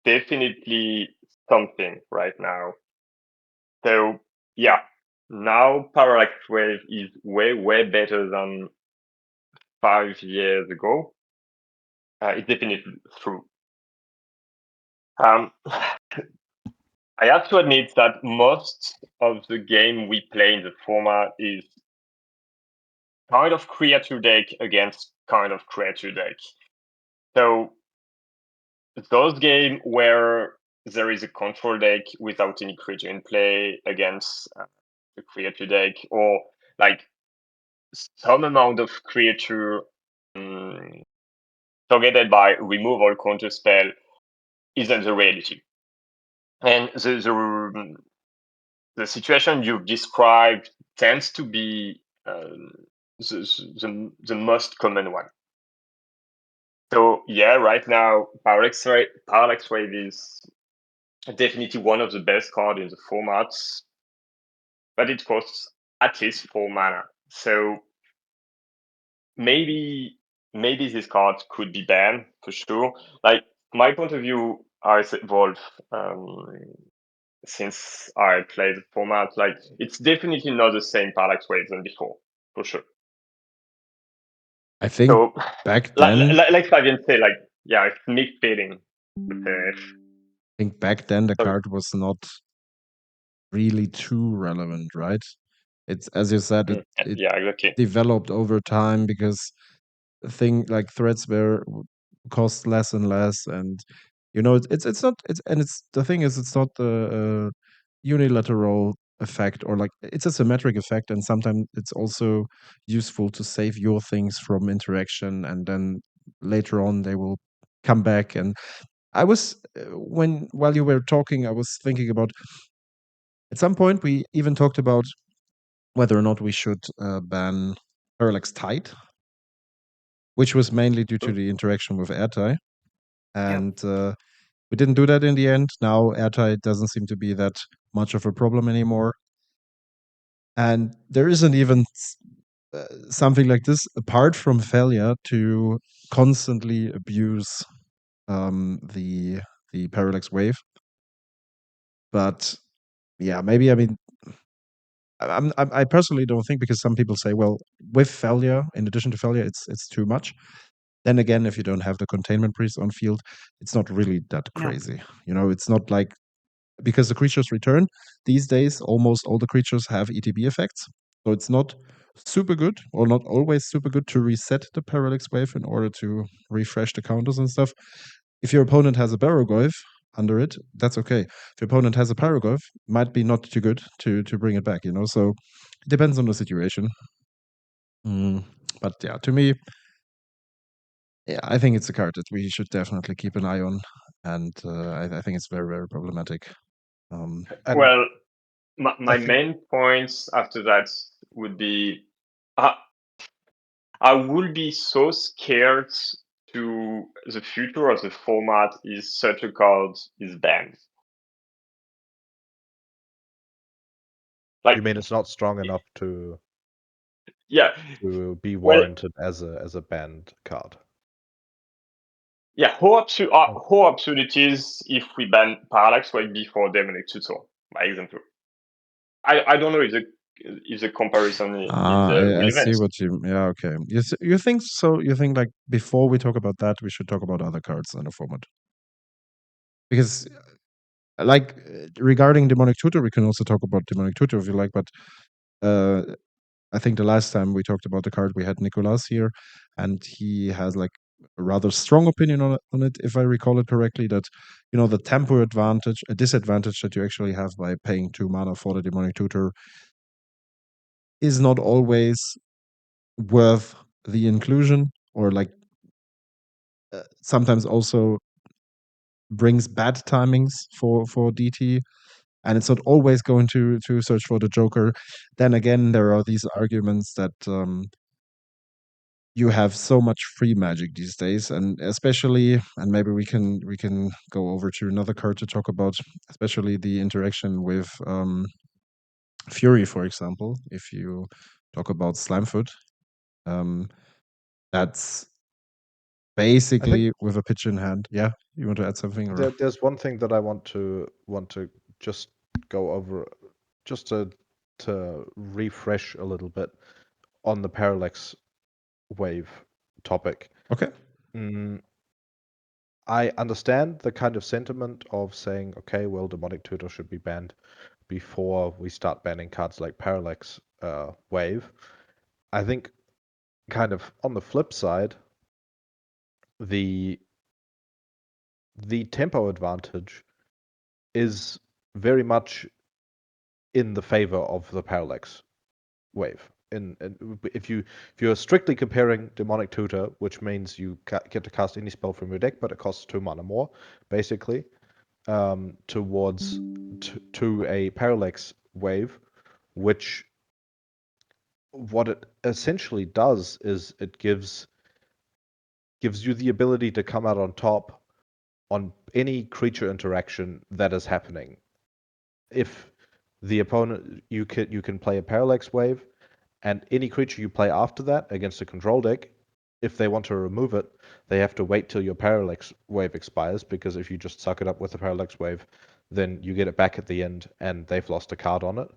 definitely something right now. So yeah, now Parallax Wave is way better than 5 years ago. It's definitely true. I have to admit that most of the game we play in the format is kind of creature deck against kind of creature deck. So those games where there is a control deck without any creature in play against the creature deck, or like some amount of creature targeted by removal counter spell, isn't the reality. And the situation you've described tends to be the most common one. So yeah, right now Parallax Wave is definitely one of the best cards in the formats, but it costs at least 4 mana. So maybe this card could be banned for sure. Like my point of view, as Wolf, since I played the format, like it's definitely not the same Parallax Wave than before, for sure. I think So back then, like Fabian said, like yeah, it's mixed feeling. I think back then the card was not really too relevant, right? It's, as you said, it yeah, exactly. developed over time because thing like threats were cost less and less, and you know it's not it's the thing is it's not the unilateral effect, or like it's a symmetric effect, and sometimes it's also useful to save your things from interaction, and then later on they will come back. And I was while you were talking, I was thinking about, at some point we even talked about whether or not we should ban Parallax Tide, which was mainly due to the interaction with Airtie. And we didn't do that in the end. Now Airtie doesn't seem to be that much of a problem anymore. And there isn't even something like this, apart from failure to constantly abuse the Parallax Wave. But yeah, maybe, I mean, I personally don't think, because some people say, well, with failure, in addition to failure, it's too much. Then again, if you don't have the containment priest on field, it's not really that crazy. You know, it's not like because the creatures return. These days, almost all the creatures have ETB effects. So it's not super good, or not always super good, to reset the Parallax Wave in order to refresh the counters and stuff. If your opponent has a Barrogoyf under it, that's okay. If your opponent has a Paragoyf, might be not too good to bring it back, So it depends on the situation. But yeah, to me, yeah, I think it's a card that we should definitely keep an eye on, and I think it's very, very problematic. Well, my main points after that would be, I would be so scared to the future of the format is such a card is banned. You mean it's not strong enough to be warranted as a banned card? Yeah, how absurd it is if we ban Parallax Wave before Demonic Tutor, by example. I don't know if the comparison is I see relevant. what you. Yeah, okay. You think so? You think like before we talk about that, we should talk about other cards in the format, because like regarding Demonic Tutor, we can also talk about Demonic Tutor if you like. But I think the last time we talked about the card, we had Nicolas here, and he has like a rather strong opinion on it, if I recall it correctly. That the tempo advantage, a disadvantage that you actually have by paying 2 mana for the Demonic Tutor, is not always worth the inclusion, or like sometimes also brings bad timings for DT, and it's not always going to search for the Joker. Then again, there are these arguments that you have so much free magic these days, and especially, and maybe we can go over to another card to talk about, especially the interaction with Fury, for example. If you talk about Slimefoot, that's basically with a pitch in hand. Yeah, you want to add something? Or? There's one thing that I want to just go over, just to refresh a little bit on the Parallax Wave topic. Okay. I understand the kind of sentiment of saying, okay, well, Demonic Tutor should be banned before we start banning cards like Parallax Wave. I think, kind of on the flip side, the tempo advantage is very much in the favor of the Parallax Wave. If you're strictly comparing Demonic Tutor, which means you get to cast any spell from your deck, but it costs 2 mana more, basically, towards to a Parallax Wave, which what it essentially does is it gives you the ability to come out on top on any creature interaction that is happening. If the opponent, you can play a Parallax Wave, and any creature you play after that against a control deck, if they want to remove it, they have to wait till your Parallax Wave expires, because if you just suck it up with the Parallax Wave, then you get it back at the end and they've lost a card on it.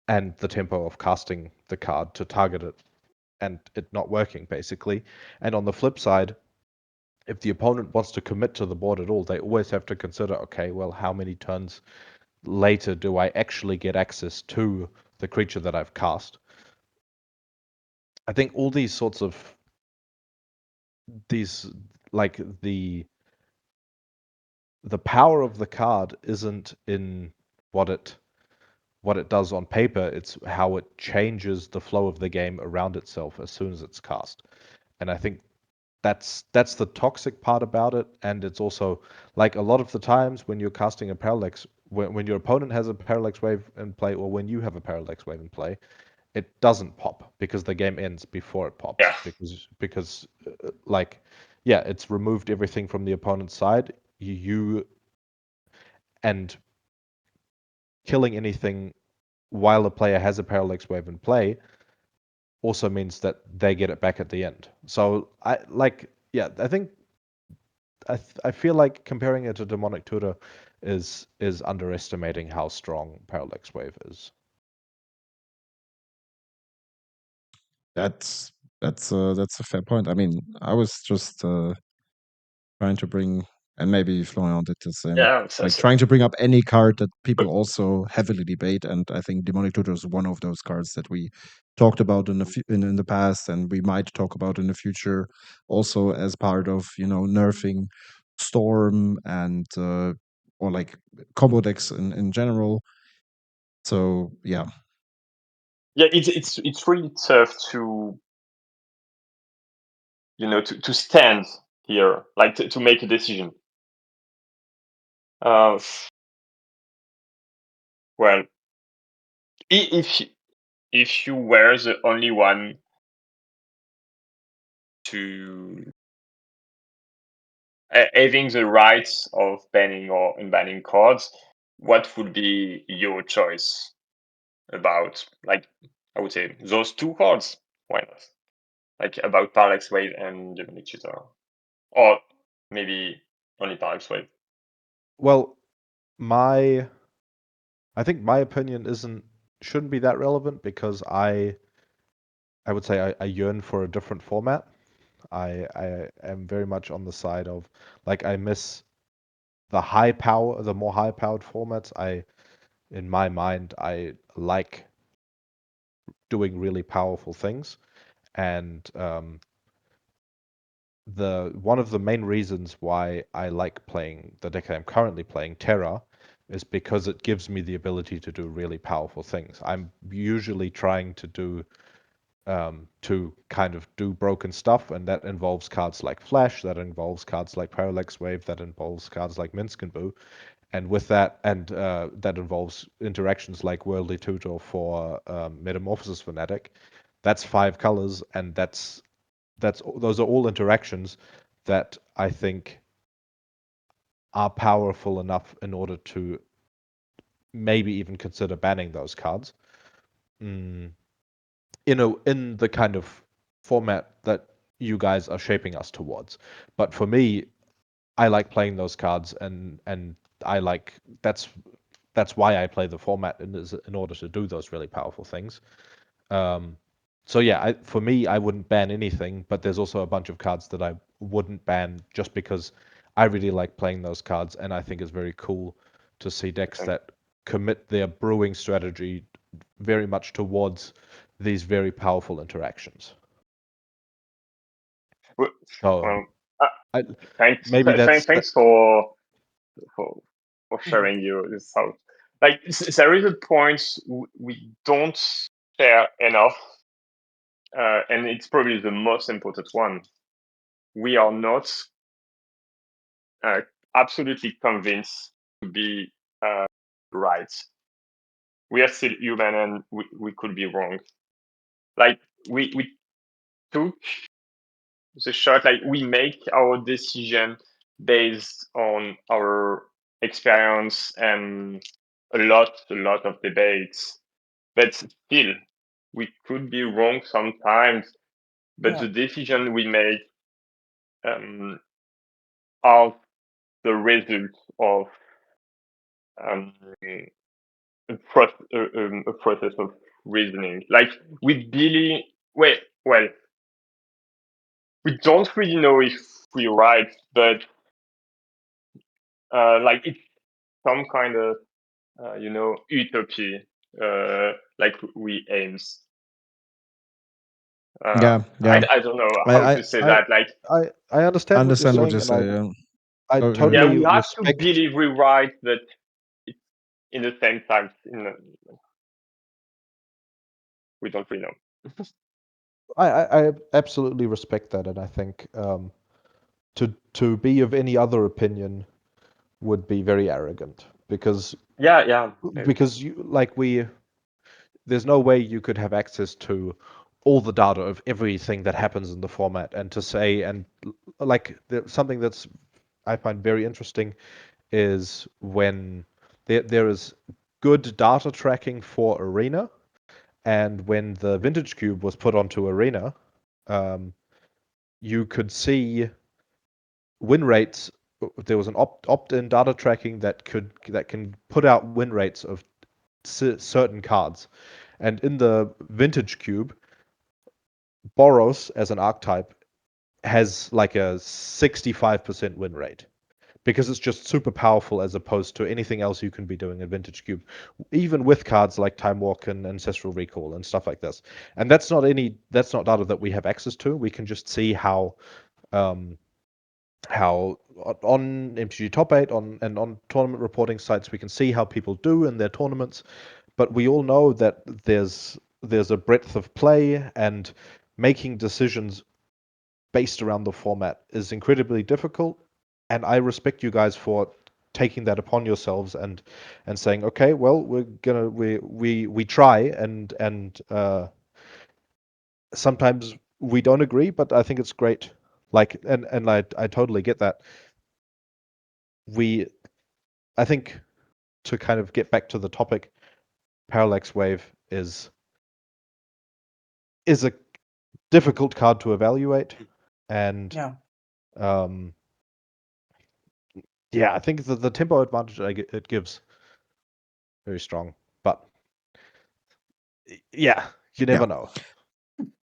And the tempo of casting the card to target it and it not working, basically. And on the flip side, if the opponent wants to commit to the board at all, they always have to consider, okay, well, how many turns later do I actually get access to the creature that I've cast? I think all these sorts of like the power of the card isn't in what it does on paper, it's how it changes the flow of the game around itself as soon as it's cast. And I think that's the toxic part about it. And it's also like a lot of the times when you're casting a Parallax, when your opponent has a Parallax Wave in play, or when you have a Parallax Wave in play, it doesn't pop because the game ends before it pops. Yeah. Because like, yeah, it's removed everything from the opponent's side. And killing anything while the player has a Parallax Wave in play also means that they get it back at the end. So I think I feel like comparing it to Demonic Tutor is underestimating how strong Parallax Wave is. That's a fair point. I mean, I was just trying to bring And maybe Florian did the same. Yeah, Like trying to bring up any card that people also heavily debate, and I think Demonic Tutor is one of those cards that we talked about in the past, and we might talk about in the future, also as part of nerfing Storm and or like combo decks in general. So yeah, it's really tough to to stand here, like to make a decision. Well, if you were the only one to having the rights of banning or unbanning cards, what would be your choice about, like, I would say those two cards? Why not? Like about Parallax Wave and Demonic Tutor, or maybe only Parallax Wave. Well, I think my opinion shouldn't be that relevant because I would say I yearn for a different format. I am very much on the side of, like, I miss the more high powered formats. In my mind, I like doing really powerful things, and one of the main reasons why I like playing the deck I'm currently playing, Terra, is because it gives me the ability to do really powerful things. I'm usually trying to kind of do broken stuff, and that involves cards like Flash, that involves cards like Parallax Wave, that involves cards like Minsk and Boo, and with that, and that involves interactions like Worldly Tutor for Metamorphosis Fanatic. That's 5 colors, and those are all interactions that I think are powerful enough in order to maybe even consider banning those cards. In the kind of format that you guys are shaping us towards. But for me, I like playing those cards, and I like that's why I play the format in order to do those really powerful things. So yeah, for me, I wouldn't ban anything, but there's also a bunch of cards that I wouldn't ban just because I really like playing those cards, and I think it's very cool to see decks that commit their brewing strategy very much towards these very powerful interactions. So Thanks for sharing your thoughts. Like, there is a point we don't share enough, and it's probably the most important one. We are not absolutely convinced to be right. We are still human, and we could be wrong. Like, we took the shot, like we make our decision based on our experience and a lot of debates, but still we could be wrong sometimes, but the decision we make are the result of a process of reasoning. Like, we really well, we don't really know if we're right, but like, it's some kind of utopia, like we aims. yeah. I don't know how to say that. Like, I understand what you're saying, and I totally we have respect. to believe we're right, but in the same time, we don't really know. I absolutely respect that, and I think to be of any other opinion would be very arrogant because there's no way you could have access to all the data of everything that happens in the format, and to say, and like something that's I find very interesting is when there is good data tracking for Arena, and when the Vintage Cube was put onto Arena, you could see win rates. There was an opt-in data tracking that can put out win rates of certain cards, and in the Vintage Cube, Boros as an archetype has like a 65% win rate, because it's just super powerful as opposed to anything else you can be doing in Vintage Cube, even with cards like Time Walk and Ancestral Recall and stuff like this. And that's not data that we have access to. We can just see how on MTG Top 8 and on tournament reporting sites we can see how people do in their tournaments, but we all know that there's a breadth of play, and making decisions based around the format is incredibly difficult. And I respect you guys for taking that upon yourselves and saying, okay, well, we try, and sometimes we don't agree, but I think it's great. Like, and I totally get that. I think, to kind of get back to the topic, Parallax Wave is a difficult card to evaluate, and Yeah. Yeah, I think the tempo advantage it gives very strong, but yeah, you never know.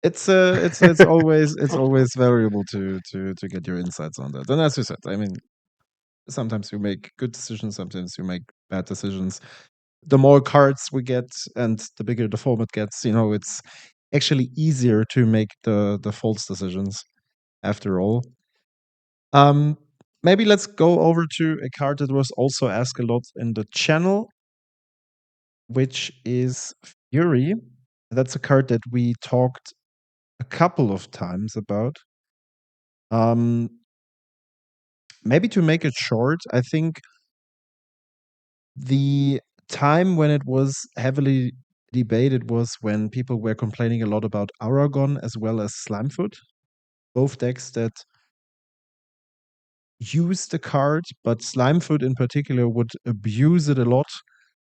It's always valuable to get your insights on that. And as you said, I mean, sometimes you make good decisions, sometimes you make bad decisions. The more cards we get and the bigger the format gets, it's actually easier to make the false decisions after all. Maybe let's go over to a card that was also asked a lot in the channel, which is Fury. That's a card that we talked a couple of times about. Maybe to make it short, I think the time when it was heavily debated was when people were complaining a lot about Aragon as well as Slimefoot, both decks that use the card, but Slimefoot in particular would abuse it a lot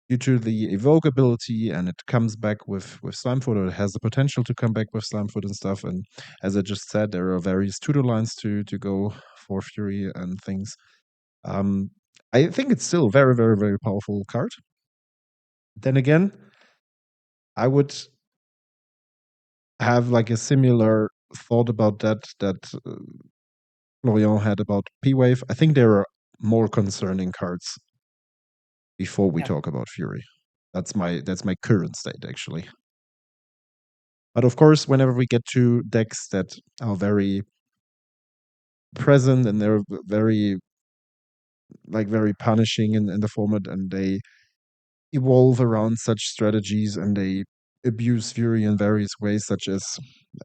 due to the evoke ability, and it comes back with Slimefoot, or it has the potential to come back with Slimefoot and stuff. And as I just said, there are various tutor lines to go for Fury and things. I think it's still a very, very, very powerful card. Then again, I would have like a similar thought about that Florian had about P-Wave. I think there are more concerning cards before we talk about Fury. That's my current state, actually. But of course, whenever we get to decks that are very present and they're very punishing in the format, and they evolve around such strategies and they abuse Fury in various ways, such as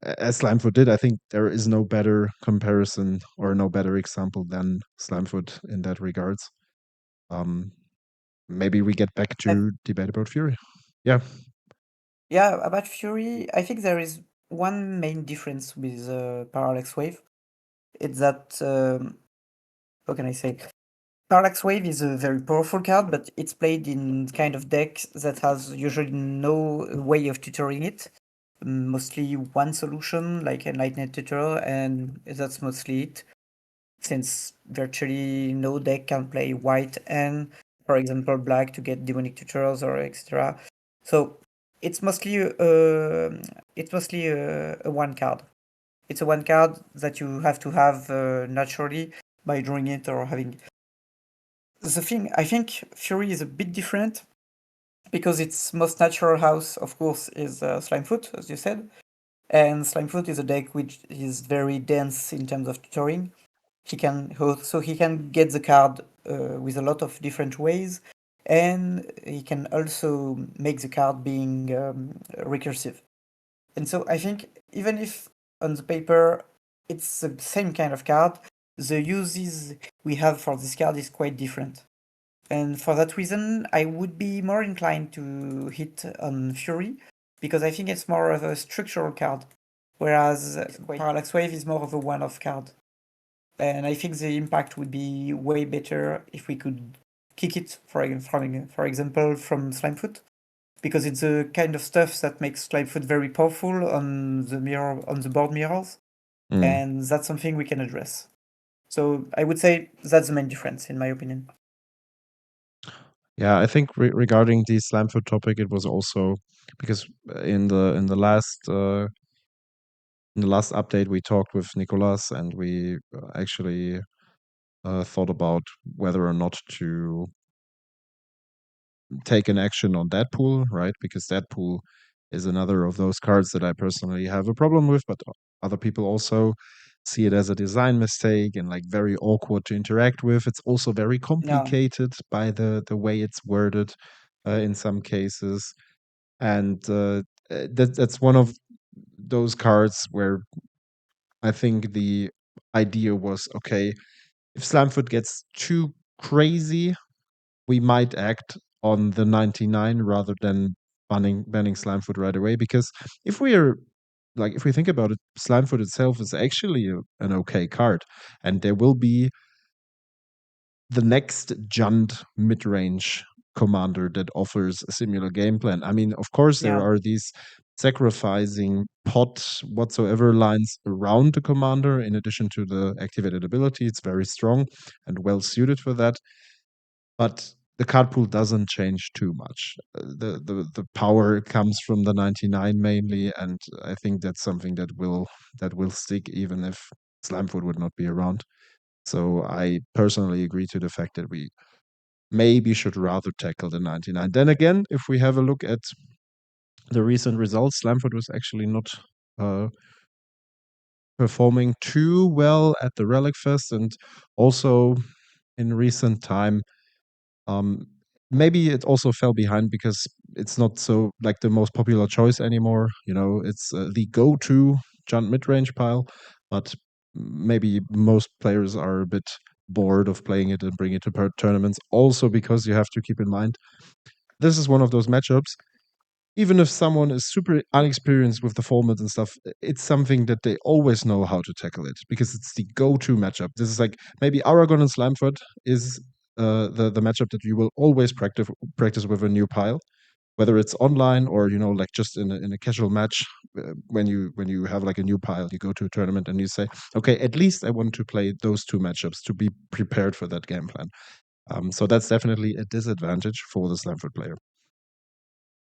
Slimefoot did, I think there is no better comparison or no better example than Slimefoot in that regards. Maybe we get back to debate about Fury. Yeah. Yeah, about Fury, I think there is one main difference with Parallax Wave. It's that, how can I say? Parallax Wave is a very powerful card, but it's played in kind of deck that has usually no way of tutoring it. Mostly one solution, like Enlightened Tutor, and that's mostly it. Since virtually no deck can play white and, for example, black to get demonic tutors or etc. So it's mostly a one card. It's a one card that you have to have naturally by drawing it or having. The thing, I think Fury is a bit different because its most natural house, of course, is Slimefoot, as you said. And Slimefoot is a deck which is very dense in terms of tutoring. He can get the card with a lot of different ways, and he can also make the card being recursive. And so I think even if on the paper it's the same kind of card, the uses we have for this card is quite different. And for that reason, I would be more inclined to hit on Fury, because I think it's more of a structural card, whereas Parallax Wave is more of a one-off card. And I think the impact would be way better if we could kick it, for example, from Slimefoot, because it's the kind of stuff that makes Slimefoot very powerful on the board mirrors, and that's something we can address. So I would say that's the main difference, in my opinion. Yeah, I think regarding the Slimefoot topic, it was also because in the last update we talked with Nicolas, and we actually thought about whether or not to take an action on Deadpool, right? Because Deadpool is another of those cards that I personally have a problem with, but other people also see it as a design mistake and like very awkward to interact with. It's also very complicated by the way it's worded in some cases, and that's one of those cards where I think the idea was okay. If Slamfoot gets too crazy, we might act on the 99 rather than banning Slamfoot right away. Because if we think about it, Slamfoot itself is actually an okay card, and there will be the next Jund mid-range commander that offers a similar game plan. I mean, of course, there Yeah. are these sacrificing pot whatsoever lines around the commander in addition to the activated ability. It's very strong and well suited for that. But the card pool doesn't change too much. The power comes from the 99 mainly, and I think that's something that will stick even if Slamfoot would not be around. So I personally agree to the fact that we maybe should rather tackle the 99. Then again, if we have a look at the recent results, Slamford was actually not performing too well at the Relic Fest, and also in recent time, maybe it also fell behind because it's not so like the most popular choice anymore. You know, it's the go-to Junt mid-range pile, but maybe most players are a bit bored of playing it and bring it to tournaments. Also, because you have to keep in mind, this is one of those matchups. Even if someone is super unexperienced with the format and stuff, it's something that they always know how to tackle it because it's the go-to matchup. This is like maybe Aragon and Slamford is the matchup that you will always practice with a new pile, whether it's online or like just in a casual match. When you have like a new pile, you go to a tournament and you say, okay, at least I want to play those two matchups to be prepared for that game plan. So that's definitely a disadvantage for the Slamford player,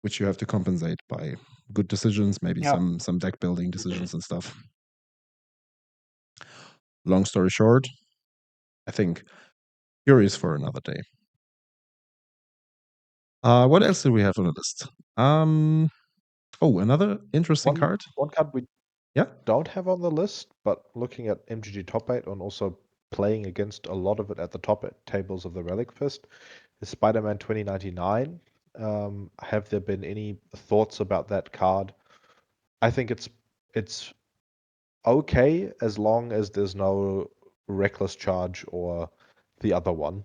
which you have to compensate by good decisions, maybe Yeah. some deck building decisions and stuff. Long story short, I think curious for another day. What else do we have on the list? Another interesting card. One card we Yeah. don't have on the list, but looking at MTG Top 8 and also playing against a lot of it at the top tables of the Relic Fest is Spiderman 2099. Have there been any thoughts about that card? I think it's okay as long as there's no reckless charge or the other one.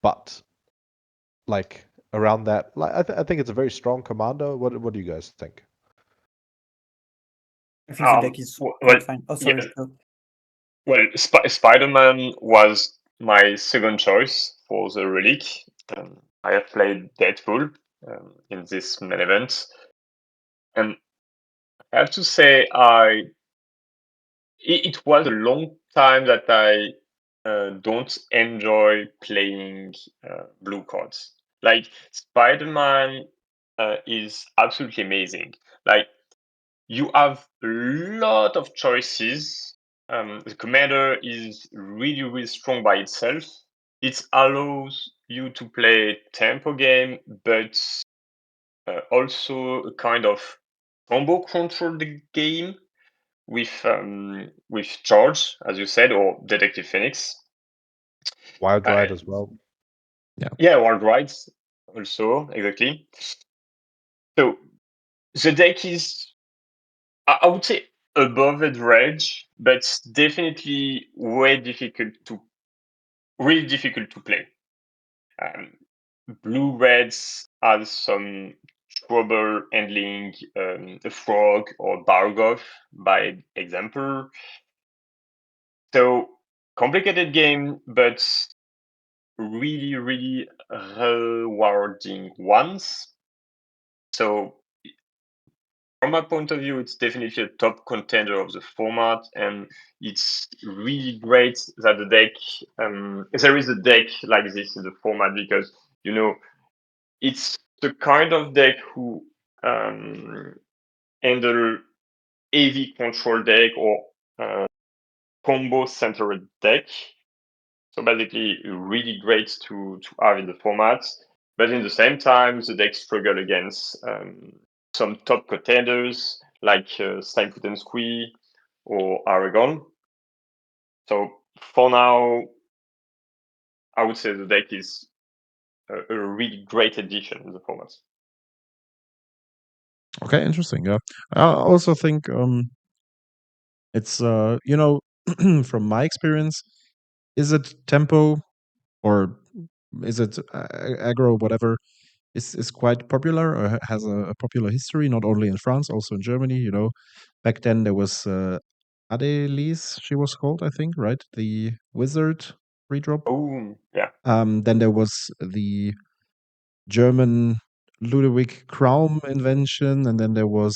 But like around that, like I think it's a very strong commander. What do you guys think? I think the deck is quite fine. Oh, sorry. Yeah. No. Well, Spiderman was my second choice for the Relic. I have played Deadpool in this main event, and I have to say, it was a long time that I don't enjoy playing blue cards. Like Spider-Man is absolutely amazing. Like you have a lot of choices. The commander is really, really strong by itself. It allows you to play tempo game, but also a kind of combo control the game with Charge, as you said, or Detective Phoenix. Wild Ride as well. Yeah, Wild Rides also, exactly. So the deck is, I would say, above average, but definitely really difficult to play. Blue Reds has some trouble handling a frog or Bargoth, by example. So complicated game, but really, really rewarding ones. So from my point of view, it's definitely a top contender of the format, and it's really great that the deck there is a deck like this in the format because it's the kind of deck who handle heavy control deck or combo-centered deck. So basically, really great to have in the format. But in the same time, the deck struggle against some top contenders like Steinfoot and Squee or Aragon. So for now, I would say the deck is a really great addition in the format. Okay, interesting. Yeah, I also think it's from my experience, is it tempo or is it aggro, whatever, is quite popular or has a popular history, not only in France, also in Germany. Back then there was Adelise, she was called, I think, right? The wizard redrop. Oh, yeah. Then there was the German Ludwig Kraum invention, and then there was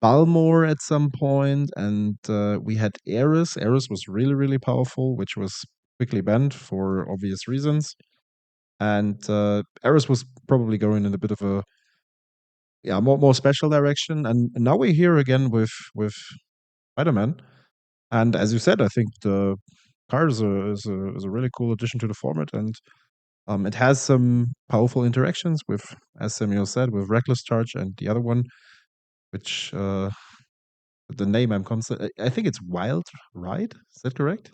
Balmor at some point, and we had Eris. Eris was really, really powerful, which was quickly banned for obvious reasons. And Eris was probably going in a bit of a more special direction. And now we're here again with Spiderman. And as you said, I think the card is a really cool addition to the format, and it has some powerful interactions with, as Samuel said, with Reckless Charge and the other one, which the name I think it's Wild Ride. Is that correct?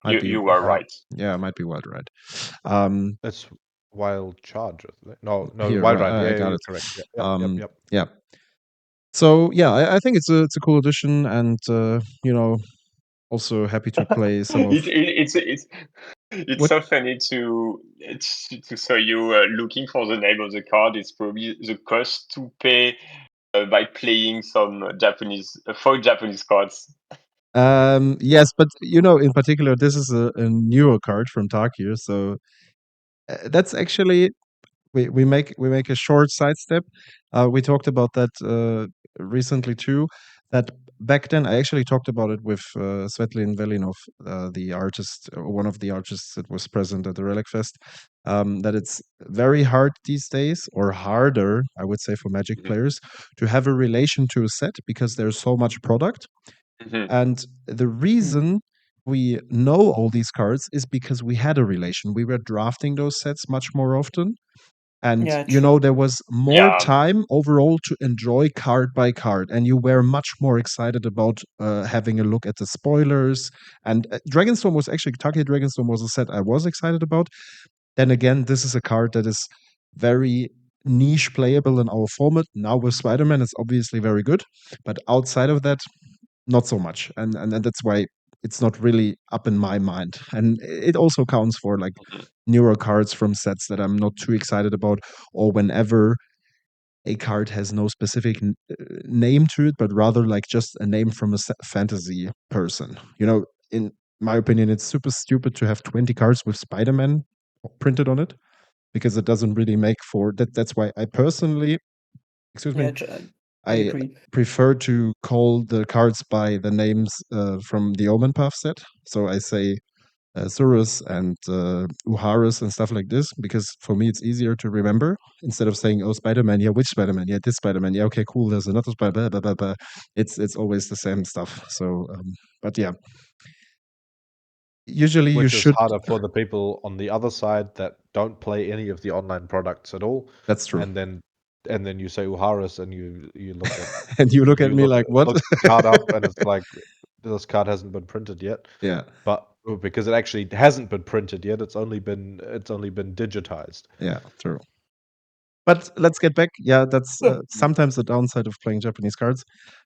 You are right. Yeah, it might be Wild Ride. It's Wild Charge, isn't it? No, Here, Wild right, Ride. I Yeah, got you're it. correct. Yep. Yeah. So yeah, I think it's a cool addition, and also happy to play some of. It's so funny to so you looking for the name of the card. It's probably the cost to pay by playing some four Japanese cards. Yes, but in particular, this is a newer card from Takir, so that's actually we make a short sidestep. We talked about that recently too. That back then, I actually talked about it with Svetlin Velinov, the artist, one of the artists that was present at the Relic Fest. That it's very hard these days, or harder, I would say, for Magic players to have a relation to a set because there's so much product. And the reason we know all these cards is because we had a relation. We were drafting those sets much more often. And there was more time overall to enjoy card by card, and you were much more excited about having a look at the spoilers. And Dragonstorm was actually Taki Dragonstorm was a set I was excited about. Then again, this is a card that is very niche playable in our format. Now with Spider-Man, it's obviously very good, but outside of that, not so much. And that's why it's not really up in my mind. And it also counts for like newer cards from sets that I'm not too excited about, or whenever a card has no specific name to it, but rather like just a name from a fantasy person. In my opinion, it's super stupid to have 20 cards with Spider-Man printed on it because it doesn't really make for that. That's why I personally, I prefer to call the cards by the names from the Omen Path set. So I say Surus and Uharis and stuff like this, because for me it's easier to remember instead of saying, oh, Spider-Man, yeah, which Spider-Man? Yeah, this Spider-Man. Yeah, okay, cool, there's another Spider-Man, blah, blah, blah. It's always the same stuff. So, but yeah. Usually Which you is should. harder for the people on the other side that don't play any of the online products at all. That's true. And then you say Uharis and you look at and you look at me like, what? Look the card up and it's like, this card hasn't been printed yet. Yeah. But because it actually hasn't been printed yet, it's only been digitized. Yeah, true. But let's get back. Yeah, that's sometimes the downside of playing Japanese cards.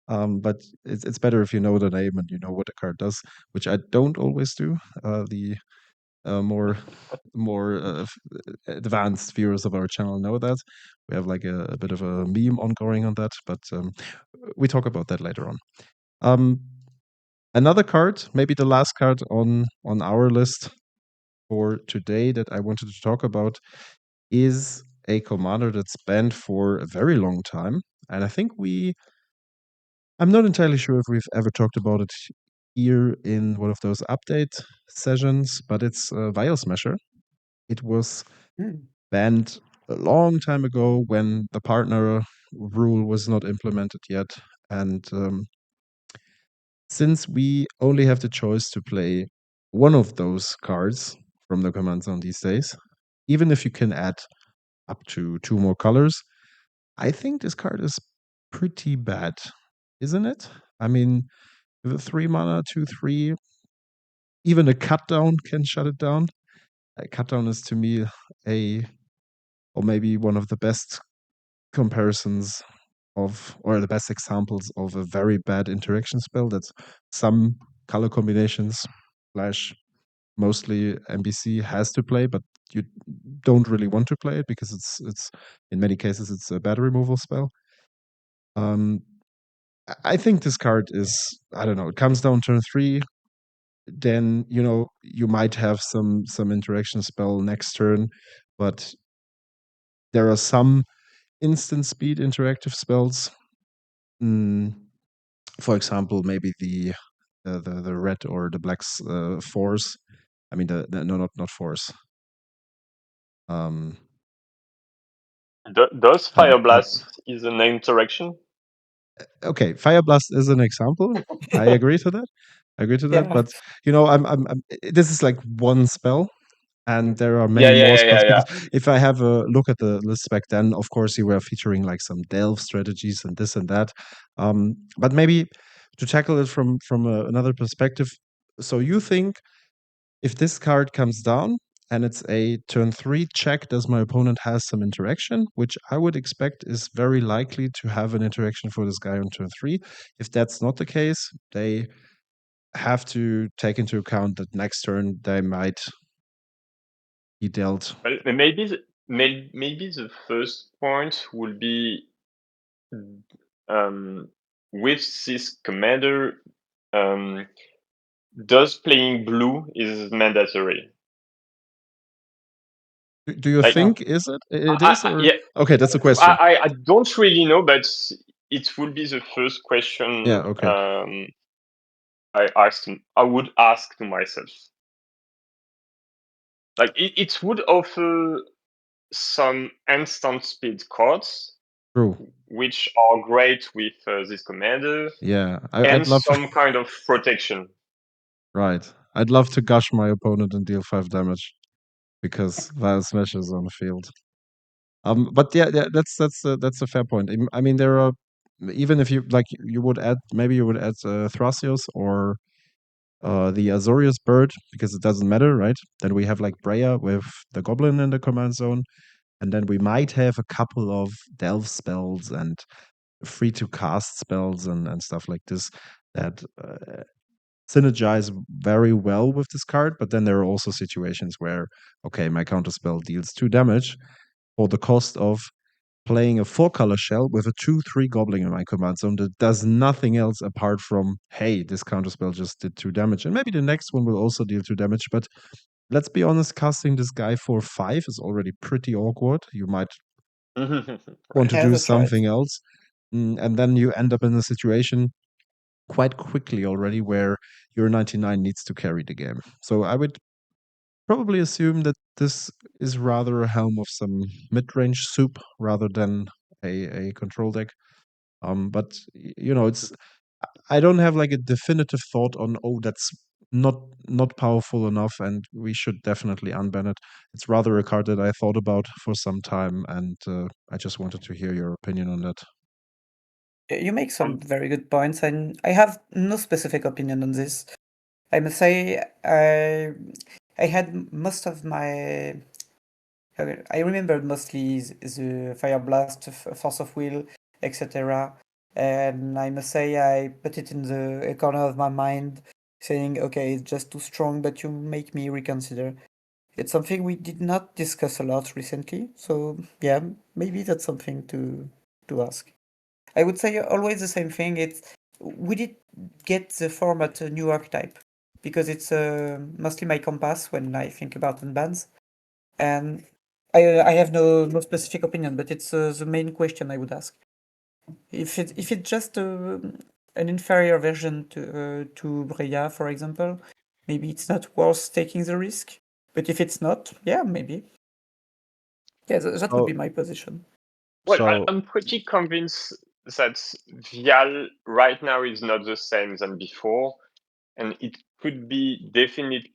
But it's better if you know the name and you know what the card does, which I don't always do. The more advanced viewers of our channel know that. We have like a bit of a meme ongoing on that, but we talk about that later on. Another card, maybe the last card on our list for today that I wanted to talk about, is a commander that's banned for a very long time. And I think I'm not entirely sure if we've ever talked about it here in one of those update sessions, but it's Vial Smasher. It was banned a long time ago when the partner rule was not implemented yet. And since we only have the choice to play one of those cards from the command zone these days, even if you can add up to 2 more colors, I think this card is pretty bad, isn't it? I mean, with a 3 mana, 2/3, even a cut down can shut it down. A cut down is to me or maybe one of the best comparisons or the best examples of a very bad interaction spell. That's some color combinations / mostly NBC has to play, but you don't really want to play it because it's in many cases it's a bad removal spell. I think this card is, I don't know, it comes down turn 3, then you might have some interaction spell next turn, but there are some instant speed interactive spells. For example, maybe the red or the black's force. I mean, no, not force. Does Fire Blast is an interaction? Okay, Fire Blast is an example. I agree to that. Yeah. But I'm this is like one spell, and there are many Yeah, more yeah, spells. yeah, yeah. Because if I have a look at the list back then, of course you were featuring like some delve strategies and this and that. But maybe to tackle it from another perspective. So you think if this card comes down and it's a turn 3 check, does my opponent has some interaction, which I would expect is very likely to have an interaction for this guy on turn 3. If that's not the case, they have to take into account that next turn they might be dealt. Well, maybe the first point will be with this commander, does playing blue is mandatory? Do you Like, think is it? It is, or yeah. okay, that's a question. I don't really know, but it will be the first question. Yeah, okay. I would ask to myself. Like it would offer some instant speed cards, True. which are great with this commander. Yeah, and I'd love some kind of protection. right. I'd love to gush my opponent and deal 5 damage because Vial Smash is on the field. But yeah, that's a fair point. I mean, there are, even if you like, you would add Thrasios or the Azorius bird, because it doesn't matter, right? Then we have like Breya with the Goblin in the command zone, and then we might have a couple of delve spells and free to cast spells and stuff like this that synergize very well with this card. But then there are also situations where, okay, my counterspell deals 2 damage for the cost of playing a 4-color shell with a 2/3 goblin in my command zone that does nothing else apart from, hey, this counterspell just did 2 damage. And maybe the next one will also deal 2 damage. But let's be honest, casting this guy for 5 is already pretty awkward. You might want to Yeah, do that's right. something else. And then you end up in a situation quite quickly already where your 99 needs to carry the game. So I would probably assume that this is rather a helm of some mid-range soup rather than a control deck. But it's I don't have like a definitive thought on, oh, that's not powerful enough and we should definitely unban it. It's rather a card that I thought about for some time, and I just wanted to hear your opinion on that. You make some very good points, and I have no specific opinion on this. I must say, I had most of my. I remember mostly the Fire Blast, Force of Will, etc. And I must say, I put it in a corner of my mind, saying, okay, it's just too strong, but you make me reconsider. It's something we did not discuss a lot recently, so yeah, maybe that's something to ask. I would say always the same thing. We did get the format a new archetype because it's mostly my compass when I think about unbans, and I have no specific opinion, but it's the main question I would ask. If it's just an inferior version to Breya, for example, maybe it's not worth taking the risk. But if it's not, yeah, maybe. Yeah, that would be my position. Well, So- I'm pretty convinced that Vial right now is not the same than before, and it could be definitely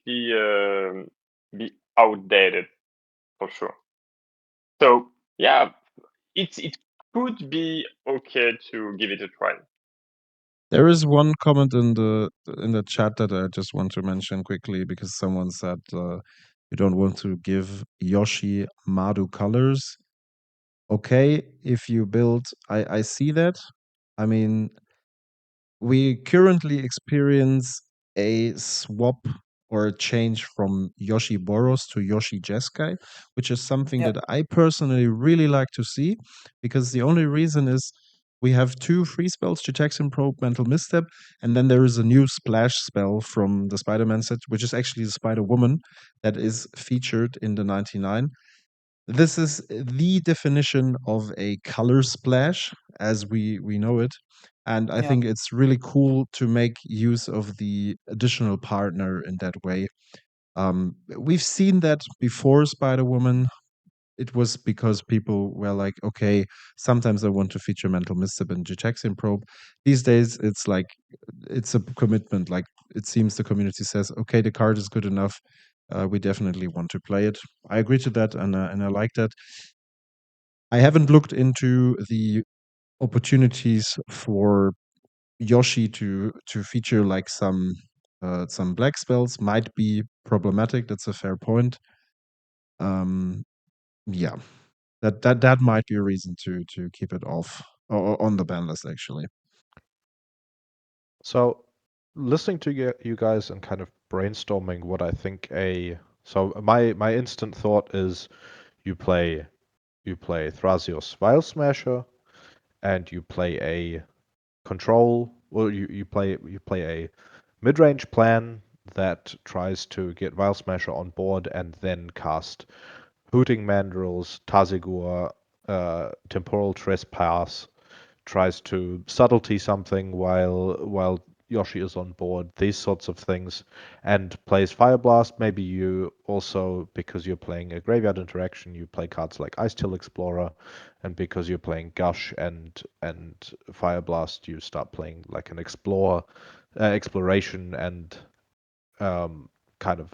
be outdated for sure. So yeah, it could be okay to give it a try. There is one comment in the chat that I just want to mention quickly because someone said you don't want to give Yoshi Madu colors. Okay, if you build, I see that. I mean, we currently experience a swap or a change from Yoshi Boros to Yoshi Jeskai, which is something Yeah. that I personally really like to see, because the only reason is we have 2 free spells, Detection Probe, Mental Misstep, and then there is a new splash spell from the Spider-Man set, which is actually the Spider-Woman that is featured in the 99. This is the definition of a color splash as we know it. And I Yeah. think it's really cool to make use of the additional partner in that way. We've seen that before Spider-Woman. It was because people were like, okay, sometimes I want to feature Mental Misstep and Detection Probe. These days, it's like, it's a commitment. Like, it seems the community says, okay, the card is good enough. We definitely want to play it. I agree to that, and I like that. I haven't looked into the opportunities for Yoshi to feature like some black spells. Might be problematic. That's a fair point. Yeah, that might be a reason to keep it off or on the ban list actually. So, listening to you guys and kind of brainstorming what I think so my instant thought is you play Thrasios Vial Smasher, and you play a control, or you play a mid-range plan that tries to get Vial Smasher on board and then cast Hooting Mandrills, Tazigur, Temporal Trespass, tries to subtlety something while Yoshi is on board, these sorts of things, and plays Fire Blast. Maybe you also, because you're playing a graveyard interaction, you play cards like Ice Till Explorer, and because you're playing Gush and Fire Blast, you start playing like an exploration and kind of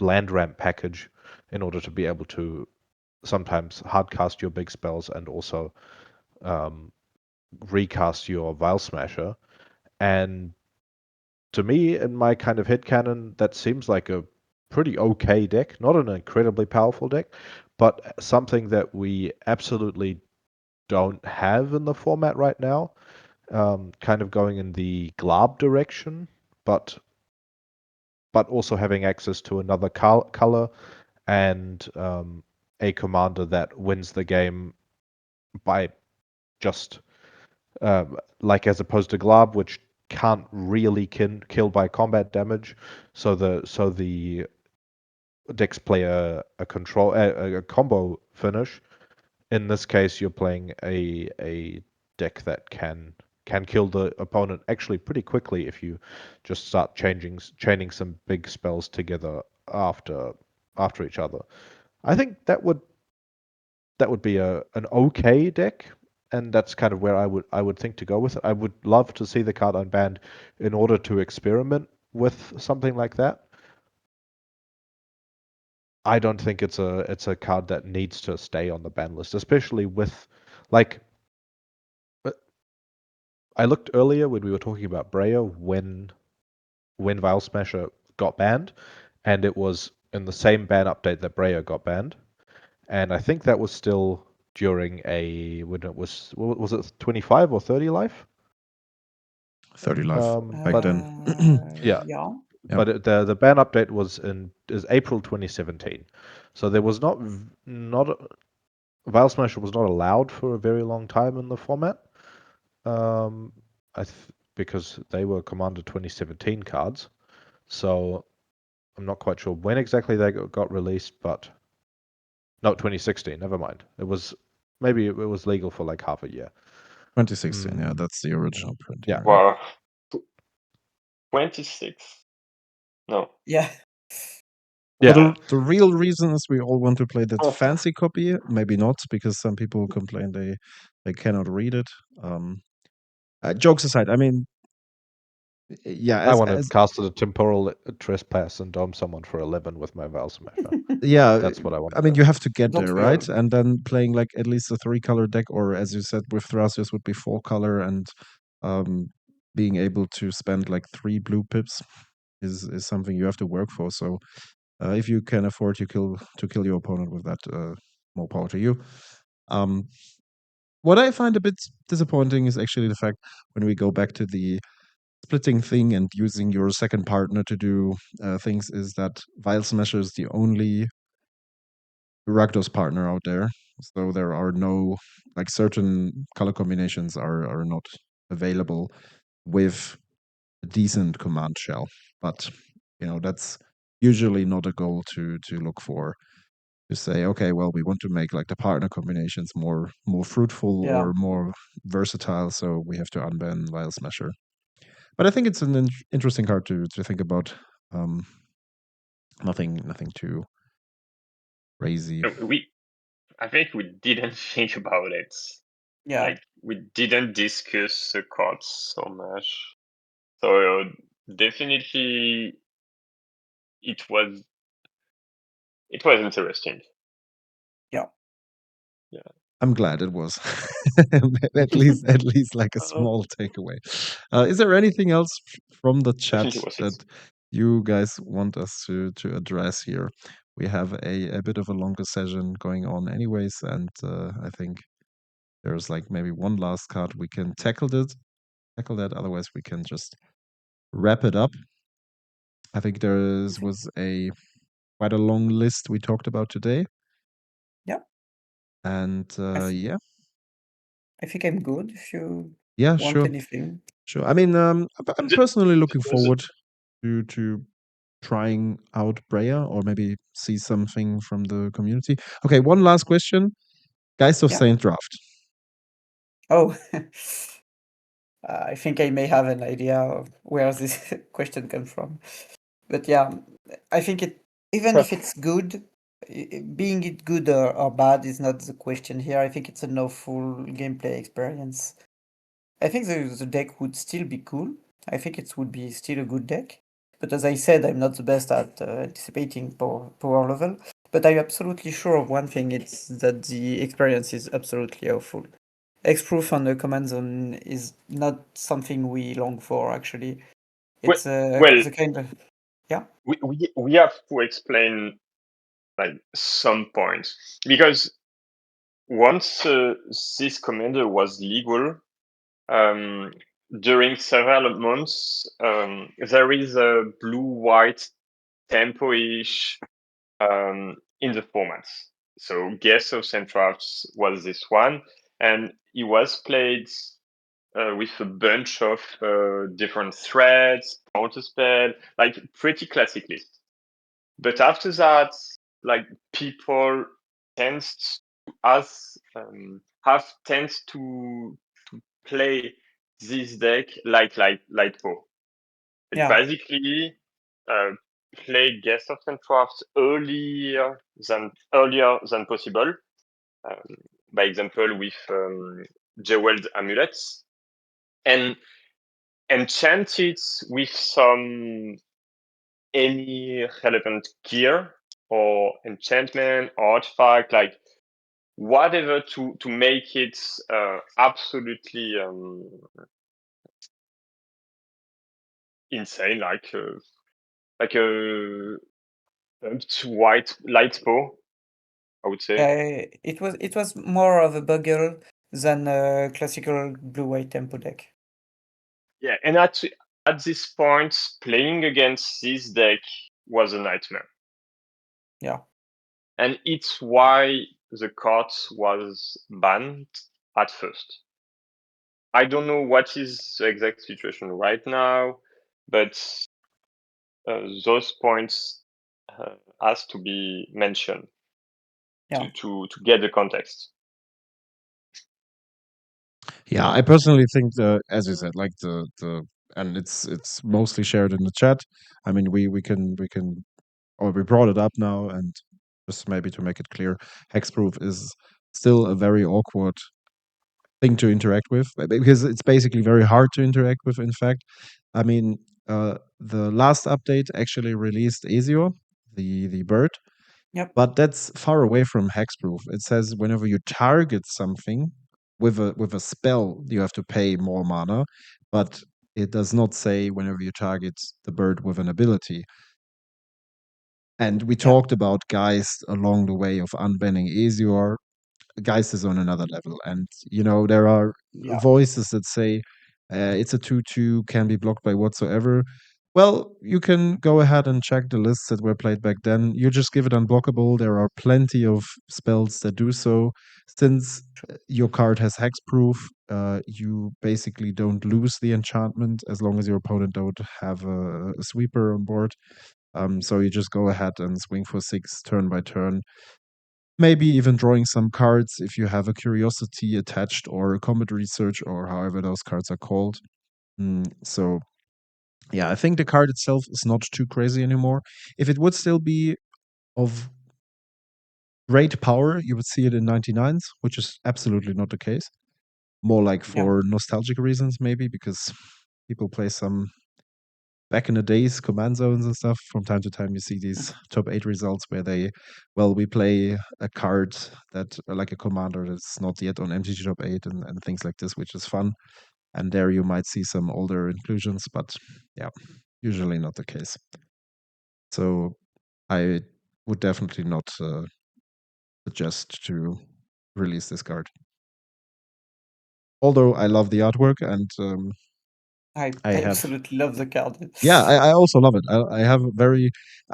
land ramp package in order to be able to sometimes hardcast your big spells and also recast your Vial Smasher. And to me, in my kind of headcanon, that seems like a pretty okay deck. Not an incredibly powerful deck, but something that we absolutely don't have in the format right now. Kind of going in the Glab direction, but also having access to another color and a commander that wins the game by just like, as opposed to Glab, which can't really kill by combat damage. So the decks play a combo finish. In this case, you're playing a deck that can kill the opponent actually pretty quickly if you just start chaining some big spells together after each other. I think that would be an okay deck, and that's kind of where I would think to go with it. I would love to see the card unbanned in order to experiment with something like that. I don't think it's a card that needs to stay on the ban list, especially with, like, I looked earlier when we were talking about Breya when Vial Smasher got banned, and it was in the same ban update that Breya got banned, and I think that was still during when it was it 25 or 30 life? 30 life back But then. yeah. Yeah. Yeah. But the ban update was is April 2017, so there was not Vial Smasher was not allowed for a very long time in the format, because they were Commander 2017 cards. So I'm not quite sure when exactly they got released, but no, 2016. Never mind. It was maybe it was legal for like half a year. 2016, yeah, that's the original print. Yeah. Wow. 26. No. Yeah. But the real reason is we all want to play that Oh. fancy copy. Maybe not, because some people complain they cannot read it. Jokes aside, I mean, yeah, I want to cast a temporal trespass and dome someone for 11 with my Vial Smasher. yeah, That's what I want. I mean, you have to get Don't there, we right? all? And then playing like at least a 3-color deck, or as you said, with Thrasios would be 4-color, and being able to spend like 3 blue pips is something you have to work for. So if you can afford to kill your opponent with that, more power to you. What I find a bit disappointing is actually the fact when we go back to the splitting thing and using your second partner to do things, is that Vial Smasher is the only Rakdos partner out there. So there are no, like, certain color combinations are not available with a decent command shell. But that's usually not a goal to look for. To say, okay, well, we want to make like the partner combinations more fruitful Yeah. or more versatile, so we have to unban Vial Smasher. But I think it's an interesting card to think about. Nothing too crazy. I think we didn't think about it. Yeah. Like, we didn't discuss the cards so much. So definitely it was interesting. Yeah. I'm glad it was. at least like a small takeaway. Is there anything else from the chat Definitely was it. that you guys want us to address here? We have a bit of a longer session going on anyways, and I think there's like maybe one last card we can tackle that. Otherwise, we can just wrap it up. I think was a quite a long list we talked about today. Yeah. And yeah. I think I'm good if you Yeah, want sure. anything. Sure. I mean, I'm personally looking the- forward to trying out Breya, or maybe see something from the community. Okay, one last question. Geist of Yeah. Saint Traft. Oh, I think I may have an idea of where this question comes from. But yeah, I think even if it's good, being it good or bad is not the question here. I think it's a no full gameplay experience. I think the deck would still be cool. I think it would be still a good deck. But as I said, I'm not the best at anticipating power level. But I'm absolutely sure of one thing, it's that the experience is absolutely awful. X-Proof on the command zone is not something we long for, actually. It's the kind of... Yeah? We have to explain like some points, because once this commander was legal, during several months, there is a blue-white tempo-ish in the formats. So Geist of Saint Traft was this one, and he was played with a bunch of different threads, counterspell, like pretty classic list. But after that, like, people tends to play this deck like Lightpo. Yeah. Basically, play Geist of Saint Traft earlier than possible. By example, with Jeweled Amulets, and enchant it with any relevant gear or enchantment, artifact, like whatever to make it absolutely insane, like a white light bow, I would say. It was more of a bugle than a classical blue-white tempo deck. Yeah, and at this point, playing against this deck was a nightmare. Yeah. And it's why the card was banned at first. I don't know what is the exact situation right now, but those points has to be mentioned to get the context. Yeah, I personally think as you said, like the and it's mostly shared in the chat. I mean, we can or we brought it up now, and just maybe to make it clear, hexproof is still a very awkward thing to interact with because it's basically very hard to interact with. In fact, I mean, the last update actually released Azure, the bird, Yep. but that's far away from hexproof. It says whenever you target something with a spell, you have to pay more mana, but it does not say whenever you target the bird with an ability. And we talked about Geist along the way of unbanning Azure. Geist is on another level, and there are voices that say it's a 2/2, can be blocked by whatsoever. Well, you can go ahead and check the lists that were played back then. You just give it unblockable. There are plenty of spells that do so. Since your card has hexproof, you basically don't lose the enchantment as long as your opponent don't have a sweeper on board. So you just go ahead and swing for 6 turn by turn. Maybe even drawing some cards if you have a curiosity attached or a combat research or however those cards are called. So yeah, I think the card itself is not too crazy anymore. If it would still be of great power, you would see it in 99s, which is absolutely not the case. More like for nostalgic reasons, maybe, because people play some back in the days command zones and stuff. From time to time you see these top 8 results where we play a card that like a commander that's not yet on MTG top 8 and things like this, which is fun. And there you might see some older inclusions, but yeah, usually not the case. So I would definitely not suggest to release this card. Although I love the artwork and I have absolutely love the card. Yeah, I also love it. I have a very,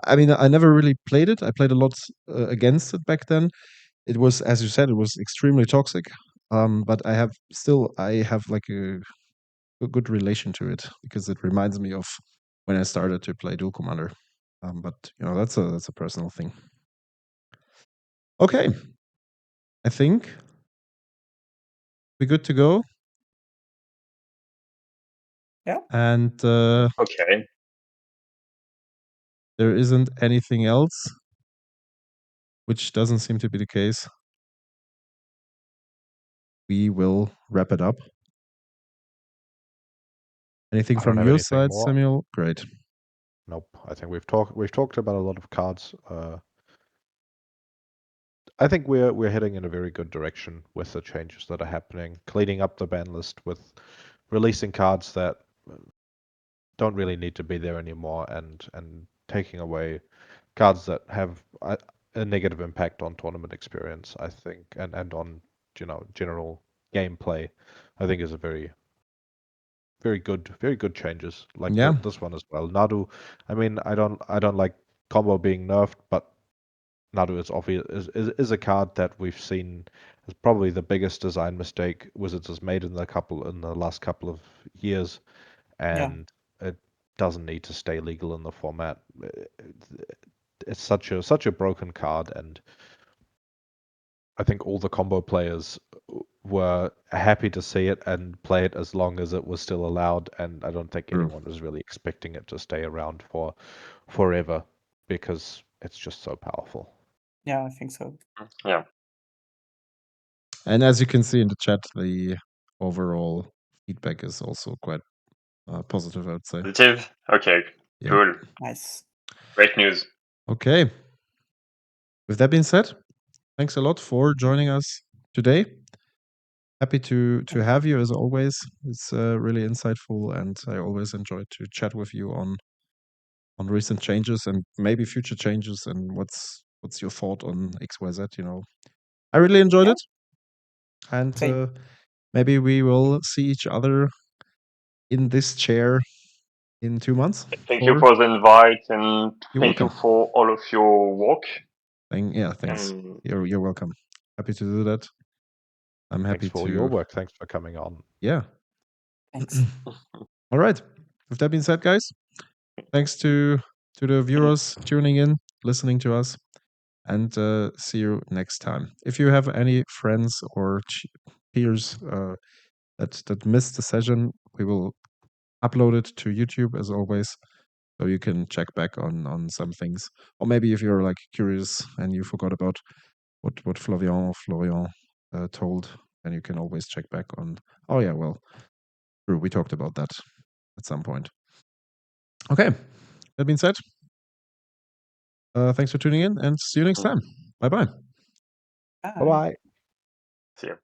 I mean, I never really played it. I played a lot against it back then. It was, as you said, it was extremely toxic. But I have like a good relation to it because it reminds me of when I started to play Duel Commander. But that's a personal thing. Okay, I think we're good to go. Yeah. And Okay. there isn't anything else, which doesn't seem to be the case. We will wrap it up. Anything I don't from have your anything side, more. Samuel? Great. Nope. I think we've talked about a lot of cards. I think we're heading in a very good direction with the changes that are happening, cleaning up the ban list with releasing cards that don't really need to be there anymore, and taking away cards that have a negative impact on tournament experience. I think, and on general gameplay, I think is a very good changes. Like this one as well. Nadu, I mean, I don't like combo being nerfed, but Nadu is obvious is a card that we've seen as probably the biggest design mistake Wizards has made in the last couple of years, and it doesn't need to stay legal in the format. It's such a broken card, and I think all the combo players were happy to see it and play it as long as it was still allowed, and I don't think anyone was really expecting it to stay around for forever because it's just so powerful. Yeah, I think so. Yeah. And as you can see in the chat, the overall feedback is also quite positive, I would say. Positive? Okay, cool. Nice. Great news. Okay. With that being said, thanks a lot for joining us today. Happy to have you as always. It's really insightful, and I always enjoy to chat with you on recent changes and maybe future changes and what's your thought on XYZ. I really enjoyed it, and maybe we will see each other in this chair in 2 months. Thank you for the invite, and thank welcome. you for all of your work. Thanks. You're welcome. Happy to do that. I'm happy Thanks for your work. Thanks for coming on. Yeah. Thanks. All right. With that being said, guys, thanks to the viewers tuning in, listening to us, and see you next time. If you have any friends or peers that missed the session, we will upload it to YouTube as always. so you can check back on some things, or maybe if you're like curious and you forgot about what Florian told, then you can always check back on. Oh yeah, well, true. We talked about that at some point. Okay, that being said, thanks for tuning in, and see you next time. Bye bye. Bye. Bye-bye. See you.